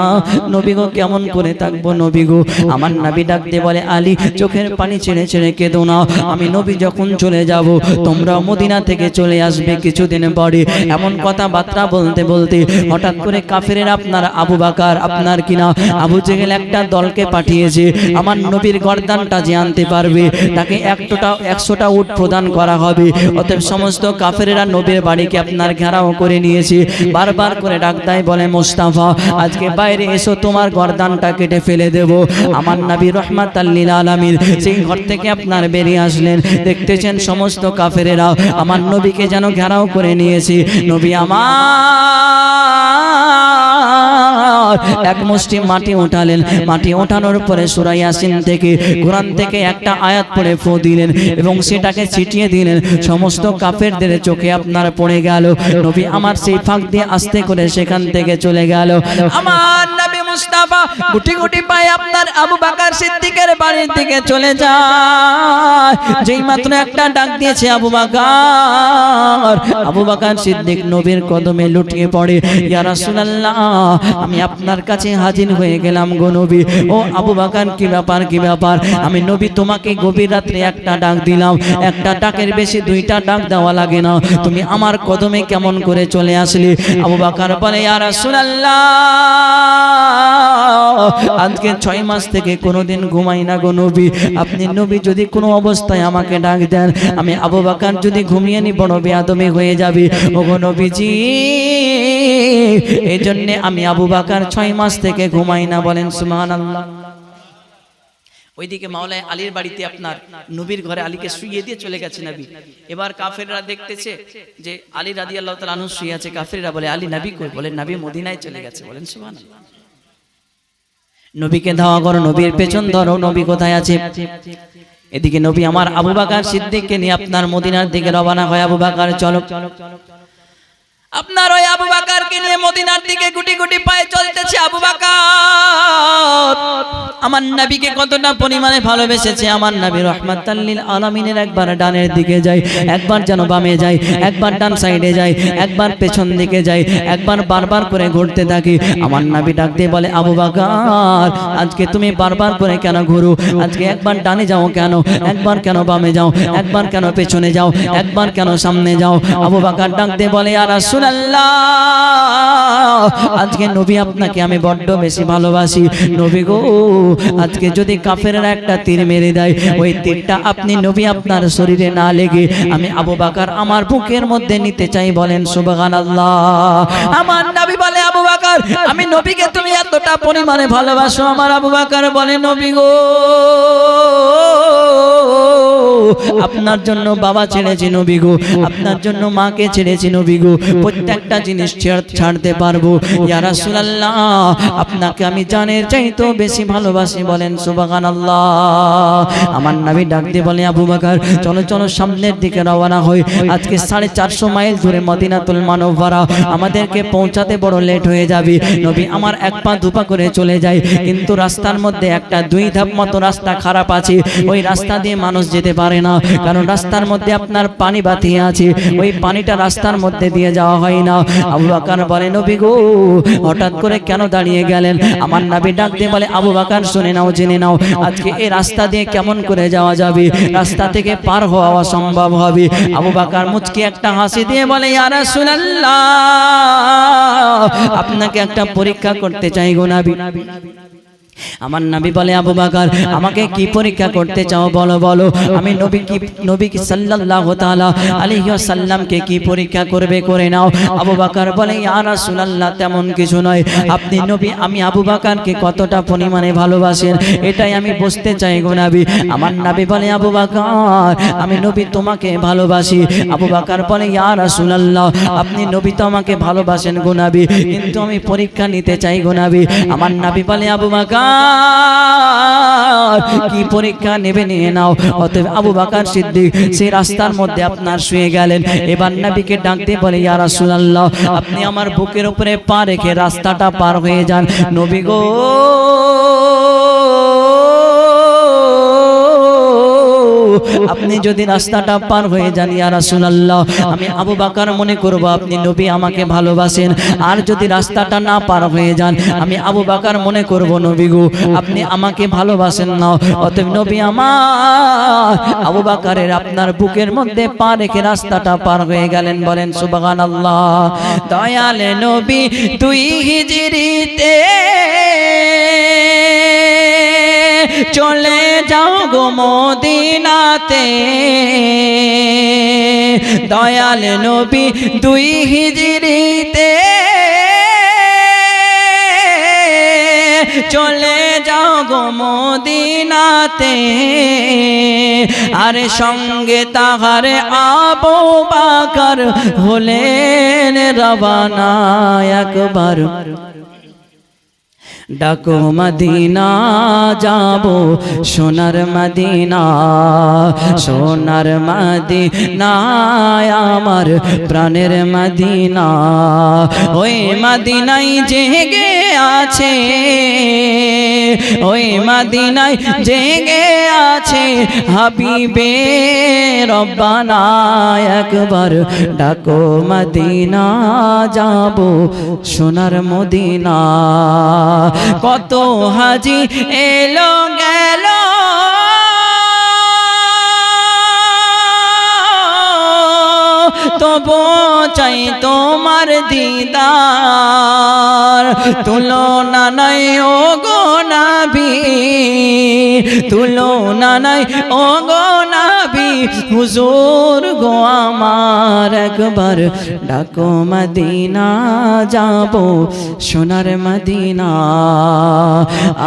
নবী গো, কেমন করে থাকবো নবী গো? আমার নবী ডাকতে বলে, আলী, চোখের পানি ছেড়ে ছেড়ে কেঁদো না, আমি নবী যখন চলে যাব তোমরা মদিনা থেকে চলে আসবে কিছুদিন পরে। এমন কথাবার্তা বলতে বলতে হঠাৎ করে কাফেরের আপনার আবু বকর আপনার কিনা আবু জেহেল একটা দলকে পাঠিয়েছে, আমার নবীর গর্দানটা যে আনতে পারবে তাকে 100টা উট প্রদান করা হবে। অতএব সমস্ত কাফেরেরা নবীর বাড়িকে আপনার ঘেরাও করে নিয়েছে, বারবার করে ডাক দেয়, বলে মুস্তাফা, আজকে বাইরে এসো, তোমার গর্দানটা কেটে ফেলে দেব। আমার নবী রাহমাতাল লিল আলামিন সেই ঘর থেকে আপনার বেরিয়ে আসলেন, দেখতেছেন সমস্ত কাফেরেরা আমার নবীকে যেন ঘেরাও করে নিয়েছে। নবী আমার এক মুষ্টি মাটি উঠালেন, মাটি ওঠানোর পরে সূরা ইয়াসিন থেকে, কোরআন থেকে একটা আয়াত পড়ে ফু দিলেন এবং সেটাকে ছিটিয়ে দিলেন, সমস্ত কাফেরদের চোখে আপনার পড়ে গেল। নবী আমার সেই ফাঁক দিয়ে আস্তে করে সেখান থেকে চলে গেল। আমার নবী মুস্তাফা গুটি গুটি পায়ে আপনার আবু বকর সিদ্দিকের বাড়ির দিকে চলে যায়। যেই মাত্র একটা ডাক দিয়েছে আবু বকর সিদ্দিক নবীর কদমে লুটিয়ে পড়ে, ইয়া রাসূলুল্লাহ আমি আপনার কাছে হাজির হয়ে গেলাম গো নবী। ও আবু বকর কি ব্যাপার কি ব্যাপার? আমি নবী তোমাকে গভীর রাত্রে একটা ডাক দিলাম, একটা ডাকের বেশি দুইটা ডাক দেওয়া লাগে না, তুমি আমার কদমে কেমন করে চলে আসলে? আবু বকর বলে, ইয়া রাসূলুল্লাহ আজকে 6 মাস থেকে কোনোদিন ঘুমাই না গো নবী। আপনি নবী যদি কোনো অবস্থায় আমাকে ডাক দেন, আমি আবু বকর যদি ঘুমিয়ে নি বড় বেয়াদবি হয়ে যাবে ও গো নবীজি। এই জন্য আমি আবু বকর 6 মাস থেকে ঘুমাই না। বলেন সুবহানাল্লাহ। ওইদিকে মাওলানা আলীর বাড়িতে আপনার নবীর ঘরে আলীকে শুইয়ে দিয়ে চলে গেছে নবী। এবার কাফেররা দেখতেছে যে আলী রাদিয়াল্লাহু তাআলা আনহু শুয়ে আছে। কাফেররা বলে, আলী নবী কই? বলে, নবী মদিনায় চলে গেছে। বলেন সুবহানাল্লাহ। নবীকে ধাওয়া করো, নবীর পেছন ধরো, নবী কোথায় আছে? এদিকে নবী আমার আবু বকর সিদ্দিককে নিয়ে আপনার মদিনার দিকে রওনা হয়। আবু বকর চলো। আপনার ওই আবু বকরকে নিয়ে মদিনার দিকে গুটি গুটি পায়ে চলতেছে। আবু বকর আমার নবীকে কতটা পরিমাণে ভালোবেসেছে। আমার নবী রাহমাতাল লিল আলামিনের একবার ডানের দিকে যায়, একবার যেন বামে যায়, একবার ডান সাইডে যায়, একবার পেছন দিকে যায়, একবার বারবার করে ঘুরতে থাকে। আমার নবী ডাক দিয়ে বলে, আবু বকর আজকে তুমি বারবার করে কেন ঘুরো? আজকে একবার ডানে যাও কেন? একবার কেন বামে যাও? একবার কেন পেছনে যাও? একবার কেন সামনে যাও? আবু বকর ডাক দিয়ে বলে, ইয়া রাসূলুল্লাহ আজকে নবী আপনাকে আমি বড্ড বেশি ভালোবাসি। নবী গো আজকে যদি কাফেররা একটা তীর মেরে দেয়, ওই তীরটা আপনি নবী আপনার শরীরে না লেগে আমি আবু বকর আমার বুকের মধ্যে নিতে চাই। বলেন সুবহানাল্লাহ। আমার নবী বলে, আবু বকর আমি নবীকে তুমি এতটা পরিমাণে ভালোবাসো? আমার আবু বকর বলে, নবী গো আপনার জন্য বাবা ছেড়েছি নবী গো, আপনার জন্য মাকে ছেড়েছি নবী গো, প্রত্যেকটা জিনিস ছাড়তে পারবো। ইয়া রাসূলুল্লাহ আপনাকে আমি জানের চাইতেও বেশি ভালোবাসি। বলেন সুবহানাল্লাহ। আমার নবী ডাক দিয়ে বলে, আবু বকর চলো চলো সামনের দিকে রওনা হই। আজকে 450 মাইল দূরে মদিনাতুল মুনাওয়ারা, আমাদেরকে পৌঁছাতে বড় লেট হয়ে যাবে। নবী আমার এক পা দুপা করে চলে যায়, কিন্তু রাস্তার মধ্যে একটা 2 ধাপ মতো রাস্তা খারাপ আছে, ওই রাস্তা দিয়ে মানুষ যেতে পারে না, কারণ রাস্তার মধ্যে আপনার পানি বাতিয়ে আছে, ওই পানিটা রাস্তার মধ্যে দিয়ে যাওয়া হয় না। আবু বকর বলে, নবী গো হঠাৎ করে কেন দাঁড়িয়ে গেলেন? আমার নবী ডাক দিয়ে বলে, আবু বকর শুনে নাও, জেনে নাও আজকে এই রাস্তা দিয়ে কেমন করে যাওয়া যাবে? রাস্তা থেকে পার হওয়া অসম্ভব হবে। আবু বকর মুচকি একটা হাসি দিয়ে বলে, ইয়া রাসূলুল্লাহ আপনাকে একটা পরীক্ষা করতে চাই গো নবী। আমার নবী বলে, আবু বকর আমাকে কি পরীক্ষা করতে চাও? বলো বলো। আমি নবী কি সাল্লাল্লাহু তাআলা আলাইহি ওয়াসাল্লামকে কি পরীক্ষা করবে? করে নাও। আবু বকর বলে, ইয়া রাসূলুল্লাহ তেমন কিছু নয়, আপনি নবী আমি আবু বকরকে কতটা পরিমাণে ভালোবাসেন এটাই আমি বুঝতে চাই গো নবী। আমার নবী বলে, আবু বকর আমি নবী তোমাকে ভালোবাসি। আবু বকর বলে, ইয়া রাসূলুল্লাহ আপনি নবী তো আমাকে ভালোবাসেন গো নবী, কিন্তু আমি পরীক্ষা নিতে চাই গো নবী। আমার নবী বলে, আবু বকর কি পরীক্ষা নেবে নিয়ে নাও। অতএব আবু বকর সিদ্দিক সেই রাস্তার মধ্যে আপনার শুয়ে গেলেন। এবার নবীকে ডাক দিয়ে বলে, ইয়া রাসূলুল্লাহ আপনি আমার বুকের উপরে পা রেখে রাস্তাটা পার হয়ে যান। নবী গো আপনি যদি রাস্তাটা পার হয়ে যান ইয়া রাসূলুল্লাহ আমি আবু বকর মনে করব আপনি নবী আমাকে ভালোবাসেন, আর যদি রাস্তাটা না পার হয়ে যান আমি আবু বকর মনে করব নবী গো আপনি আমাকে ভালোবাসেন না। অতএব নবী আমার আবু বকরের আপনার বুকের মধ্যে পা রেখে রাস্তাটা পার হয়ে গেলেন। বলেন সুবহানাল্লাহ। দয়াল নবী তুই হিজরিতে চলে যাও গো মদিনাতে, দয়াল নবী দুই হিজরিতে চলে যাও গো মদিনাতে, আরে সঙ্গে তাহারে আবু বকর হলেন রওয়ানা। একবার ডাকো মদিনা যাব সোনার মদিনা, সোনার মদিনা আমার প্রাণের মদিনা। ওই মদিনায় জেগে আছে, ওই মদিনায় জেগে আছে হাবিবে রব্বানা। একবার ডাকো মদিনা যাব সোনার মদিনা। কত হাজি এলো গেল তবু চাই তোমার দিদার, তুলনা নাই ও গো নবী, তুলনা নাই ও গো নবী হুজুর গো আমার। একবার ডাকো মদিনা যাব সোনার মদিনা।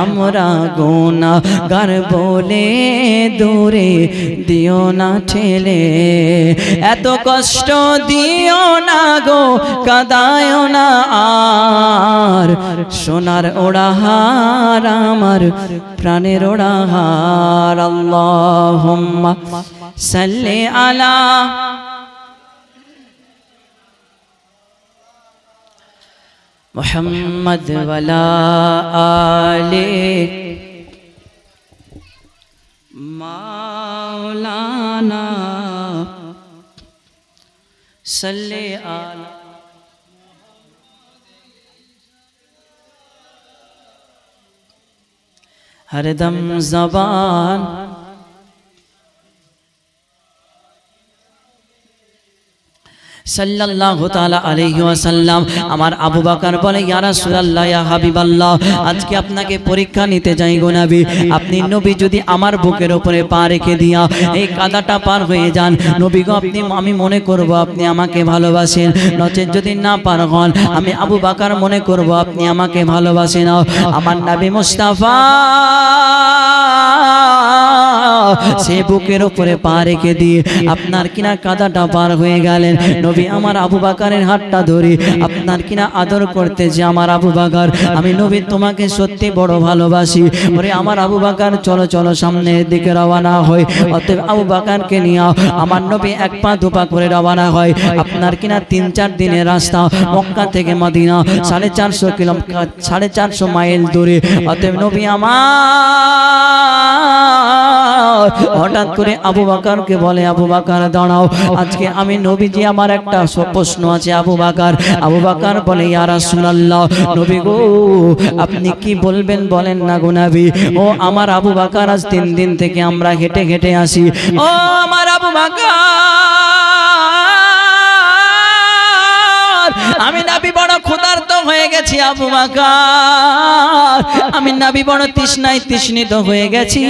আমরা গুনাহগার বলে দূরে দিও না ঠেলে, এত কষ্ট দিও না গো কাঁদায় না আর। সোনার ওড়াহার আমার প্রাণের ওড়াহার। আল্লাহুম্মা সাল্লি আলা মুহাম্মদ ওয়ালা আলি মাওলানা सल्ले आला। हरदम ज़बान সাল্লাল্লাহু তাআলা আলাইহি ওয়াসাল্লাম। আমার আবু বকর বলে, ইয়া রাসূলুল্লাহ, ইয়া হাবিবাল্লাহ, আজকে আপনাকে পরীক্ষা নিতে যাই গো নবী। আপনি নবী যদি আমার বুকের উপরে পা রেখে দিয়া এই কাদাটা পার হয়ে যান, নবী গো আপনি, আমি মনে করব আপনি আমাকে ভালোবাসেন। নচেত যদি না পার হন, আমি আবু বকর মনে করব আপনি আমাকে ভালোবাসেন। আমার নবী মুস্তাফা সে বুকের উপরে পা রেখে দিয়ে আপনার কিনা কাদাটা পার হয়ে গেলেন। নবী আমার আবু বকরের হাতটা ধরে আপনার কিনা আদর করতে, যে আমার আবু বকর, আমি নবী তোমাকে সত্যি বড় ভালোবাসি। ওরে আমার আবু বকর চলো চলো সামনের দিকে রওনা হয়। অতএব আবু বকরকে নিয়ে আমার নবী এক পা দুপা করে রওনা হয়। আপনার কিনা 3-4 দিনের রাস্তা মক্কা থেকে মদিনা, 450 কিলোমিটার, 450 মাইল দূরে। অতএব নবী আমার হঠাৎ করে আবু বকরকে বলে, আবু বকর দাঁড়াও, আজকে আমি নবীজি আমার একটা প্রশ্ন আছে। আবু বকর, আবু বকর বলে, ইয়া রাসূলুল্লাহ, নবী গো আপনি কি বলবেন বলেন না গো নবী। ও আমার আবু বকর, আজ 3 দিন থেকে আমরা হেঁটে হেঁটে আসি। ও আমার আবু বকর, আমি নবী বড় ক্ষুধার্ত হয়ে গেছি আবু বকর, আমি নবী বড় তৃষ্ণায় তৃষ্ণিত হয়ে গেছি।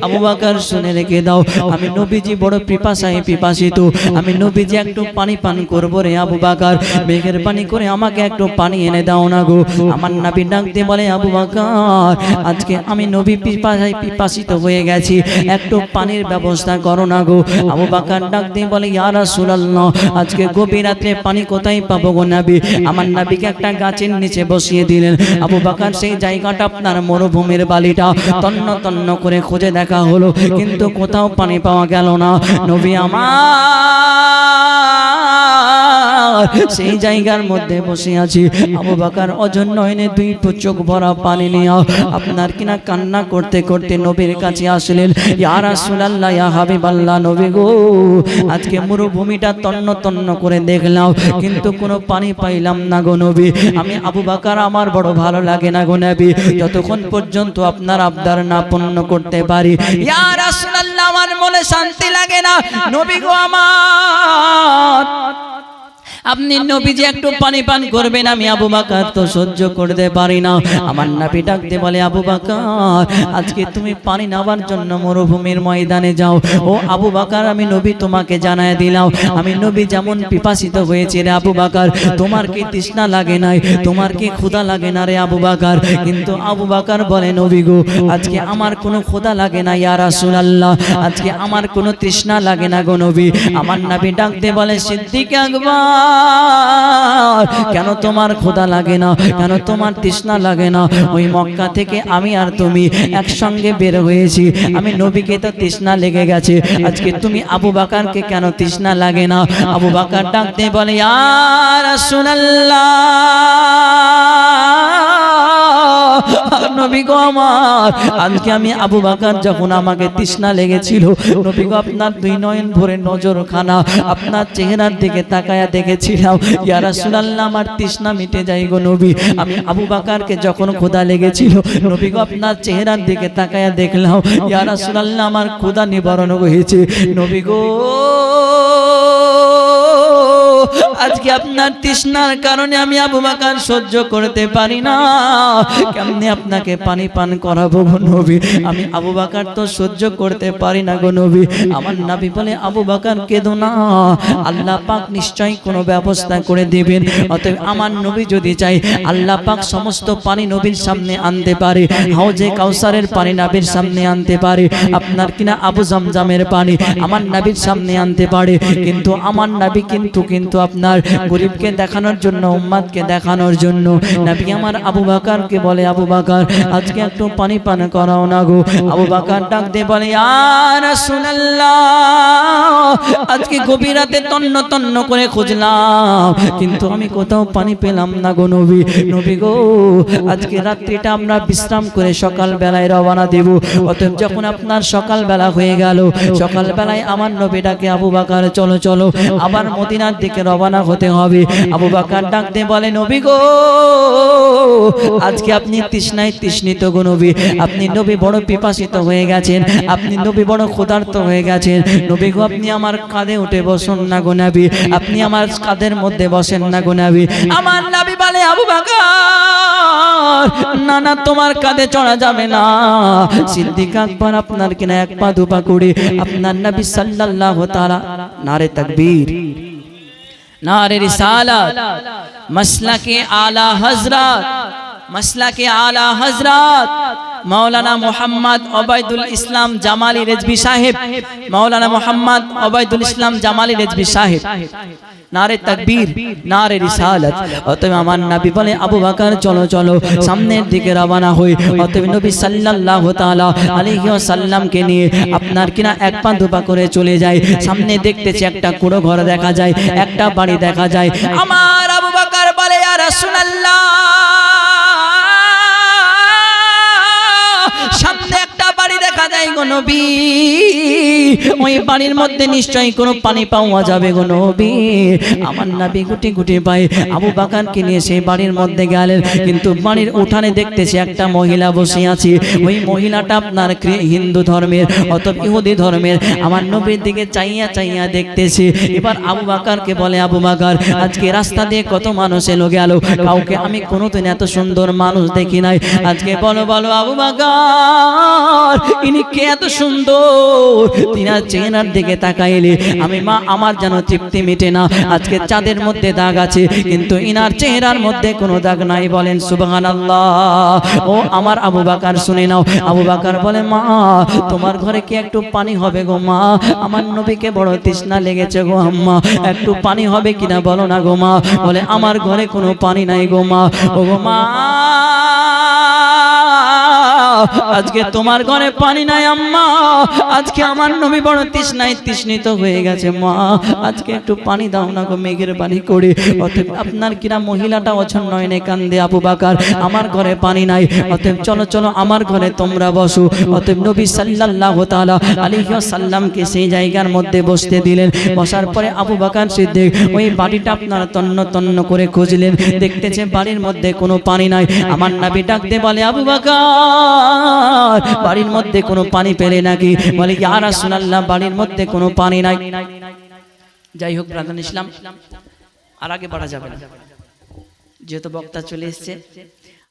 আবু বকর শুনে রেখে দাও, আমি নবীজি বড় পিপাসায় পিপাসিত, আমি নবীজি একটু পানি পান করবো রে আবু বকর, মেঘের পানি করে আমাকে একটু পানি এনে দাও না গো। আমার নবী ডাক দিয়ে বলে, আবু বকর আজকে আমি নবী পিপাসায় পিপাসিত হয়ে গেছি, একটু পানির ব্যবস্থা করো না গো। আবু বকর ডাক দিয়ে বলে, ইয়া রাসূলুল্লাহ, আজকে গভীর রাত্রে পানি কোথায় পাবো গো নবী? আমার নবীকে একটা গাছের নিচে বসিয়ে দিলেন। আবু বকর সেই জায়গাটা আপনার মরুভূমির বালিটা তন্ন তন্ন করে খুঁজে দেখা হলো, কিন্তু কোথাও পানি পাওয়া গেল না। নবী আমার সেই জায়গার মধ্যে বসে আছি। আবু বকর অজন্য এনে 2 চোখ ভরা পানি নিয়ে আপনার কিনা কান্না করতে করতে নবীর কাছে আসলেন। ইয়া রাসূলুল্লাহ, ইয়া হাবিবাল্লাহ, নবী গো আজকে মরুভূমিটা তন্ন তন্ন করে দেখলাম, কিন্তু কোনো পানি পাইলাম না গো নবী। আমি আবু বকর আমার বড় ভালো লাগে না গো নবী, যতক্ষণ পর্যন্ত আপনার আবদার না পূর্ণ করতে পারি। ইয়া রাসূলুল্লাহ, আমার মনে শান্তি লাগে না নবী গো আমার, আপনি নবীজি একটু পানি পান করবেন, আমি আবু বকর তো সহ্য করতে পারি না। আমার নবী ডাকতে বলে, আবু বকর আজকে তুমি পানি নেওয়ার জন্য মরুভূমির ময়দানে যাও। ও আবু বকর, আমি নবী তোমাকে জানায় দিলাম, আমি নবী যেমন পিপাসিত হয়েছে রে আবু বকর, তোমার কি তৃষ্ণা লাগে নাই? তোমার কি ক্ষুধা লাগে না রে আবু বকর? কিন্তু আবু বকর বলে, নবী গো আজকে আমার কোনো ক্ষুধা লাগে না ইয়া রাসূলুল্লাহ, আজকে আমার কোনো তৃষ্ণা লাগে না গো নবী। আমার নবী ডাকতে বলে, সিদ্দিক আকবর কেন তোমার ক্ষুধা লাগে না, কেন তোমার তৃষ্ণা লাগে না? ওই মক্কা থেকে আমি আর তুমি একসঙ্গে বের হয়েছি, আমি নবীকে তো তৃষ্ণা লেগে গেছে, আজকে তুমি আবু বকরকে কেন তৃষ্ণা লাগে না? আবু বকর ডাকতে বলে, ইয়া রাসূলুল্লাহ, নবী গো আমার, আজকে আমি আবু বকর যখন আমাকে তৃষ্ণা লেগেছিল, নবী গো আপনার দুই নয়ন ভরে নজরখানা আপনার চেহারার দিকে তাকায়া দেখেছিলাম, ইয়া রাসূলুল্লাহ আমার তৃষ্ণা মিটে যায় গো নবী। আমি আবু বকরকে যখন ক্ষুধা লেগেছিল, নবী গো আপনার চেহারার দিকে তাকায়া দেখলাম, ইয়া রাসূলুল্লাহ আমার ক্ষুধা নিবারণ হয়েছে। নবী গো আজকে আপনার তৃষ্ণার কারণে আমি আবু বকর সহ্য করতে পারি না, কেমনে আপনাকে পানি পান করাবো গো নবী? আমি আবু বকর তো সহ্য করতে পারি না গো নবী। আমার নবী বলে, আবু বকর কেঁদো না, আল্লাহ পাক নিশ্চয়ই কোনো ব্যবস্থা করে দিবেন। অতএব আমার নবী যদি চাই, আল্লাহ পাক সমস্ত পানি নবীর সামনে আনতে পারে, হাউজে কাউসারের পানি নবীর সামনে আনতে পারে, আপনার কিনা আবু জামজামের পানি আমার নবীর সামনে আনতে পারে। কিন্তু আমার নবী কিন্তু আপনার গরিবকে দেখানোর জন্য, উম্মতকে দেখানোর জন্য নবী আমার আবু বকরকে বলে, আবু বকর আজকে একটু পানি পান করাও না গো। আবু বকর ডাক দিয়ে বলে, ইয়া রাসূলুল্লাহ, আজকে গভীর রাতে তন্ন তন্ন করে খুঁজলাম, কিন্তু আমি কোথাও পানি পেলাম না গো নবী। নবী গো আজকে রাত্রিটা আমরা বিশ্রাম করে সকাল বেলায় রওনা দেব। অতএব যখন আপনার সকাল বেলা হয়ে গেল, সকাল বেলায় আমার নবী ডাকে, আবু বকর চলো চলো আবার মদিনার দিকে রওনা হতে হবে। আবু বকর ডাকতে বলে, নবী গো আজকে আপনি তৃষ্ণায় তৃষ্ণিত গো নবী, আপনি নবী বড় পিপাসিত হয়ে গেছেন, আপনি নবী বড় ক্ষুধার্ত হয়ে গেছেন। নবী গো আপনি আমার কাঁধে উঠে বসুন না গো নবী, আপনি আমার কাঁধের মধ্যে বসেন না গো নবী। আমার নবী বলে, আবু বকর না না তোমার কাঁধে চড়া যাবে না। সিদ্দিক আকবর আপনার কিনা এক পা দুপা করে আপনার নবী সাল্লাল্লাহু তাআলা, নারে তাকবীর, नारे रिसालत, मसलके आला हजरत, मसलके आला हजरत मौलाना मोहम्मद ओबैदुल इस्लाम জামালি রেজভী সাহেব, मौलाना मोहम्मद ओबैदुल इस्लाम জামালি রেজভী সাহেব, নারে তাকবীর, নারে রিসালাত। অতএব আমার নবী বলে, আবু বকর চলো চলো সামনের দিকে রওনা হই। অতএব নবী সাল্লাল্লাহু তাআলা আলাইহি ওয়াসাল্লামকে নিয়ে আপনার কিনা এক পা দুপা করে চলে যায়। সামনে দেখতেছে একটা কুড়ো ঘর দেখা যায়, একটা বাড়ি দেখা যায়। আমার আবু বকর বলে, ইয়া রাসূলুল্লাহ, সামনে একটা বাড়ি দেখা যায় গো নবী, ওই বাড়ির মধ্যে নিশ্চয়ই কোনো পানি পাওয়া যাবে গো নবী। আমার নবী গুটি গুটি পায় আবু বকরকে নিয়ে সেই বাড়ির মধ্যে গেলেন, কিন্তু বাড়ির উঠানে দেখতেছে একটা মহিলা বসে আছে। ওই মহিলাটা আপনার হিন্দু ধর্মের, অথবা ইহুদি ধর্মের। আমার নবীর দিকে চাইয়া চাইয়া দেখতেছে। এবার আবু বকরকে বলে, আবু বকর আজকে রাস্তা দিয়ে কত মানুষ এলো গেল, কাউকে আমি কোনোদিন এত সুন্দর মানুষ দেখি নাই, আজকে বলো বলো আবু বকর ইনি কে এত সুন্দর? তিনার চেহারার দিকে তাকাইলে আমি মা আমার যেন তৃপ্তি মিটে না। আজকে চাঁদের মধ্যে দাগ আছে, কিন্তু ইনার চেহারার মধ্যে কোনো দাগ নাই। বলেন সুবহানাল্লাহ। ও আমার আবু বকর শুনে নাও। আবু বকর বলে, মা তোমার ঘরে কি একটু পানি হবে গো মা? আমার নবীকে বড় তৃষ্ণা লেগেছে গো আম্মা, একটু পানি হবে কিনা বলো না গো মা। বলে, আমার ঘরে কোনো পানি নাই গো মা। ও গো মা, আজকে তোমার ঘরে পানি নাই আম্মা, আজকে আমার নবী বড় তৃষ্ণায় তৃষ্ণিত হয়ে গেছে মা, আজকে একটু পানি দাও না গো মেঘের পানি করে। অতএব আপনার কিনা মহিলাটা অছন্ন নয়নে কান্দে, আবু বকর আমার ঘরে পানি নাই, অতএব চলো চলো আমার ঘরে তোমরা বসো। অতএব নবী সাল্লাল্লাহু তাআলা আলাইহি ওয়াসাল্লামকে সেই জায়গার মধ্যে বসতে দিলেন। বসার পরে আবু বকর সিদ্দিক ওই বাড়িটা আপনার তন্ন তন্ন করে খুঁজলেন, দেখতেছে বাড়ির মধ্যে কোনো পানি নাই। আমার নবী ডাকতে বলে, আবু বকর বাড়ির মধ্যে কোনো পানি পেলে নাকি? বলে, ইয়া রাসূলুল্লাহ বাড়ির মধ্যে কোনো পানি নাই। যাই হোক ব্রাদার ইসলাম, আর আগে বাড়া যাবে না, যেহেতু বক্তা চলে এসেছে।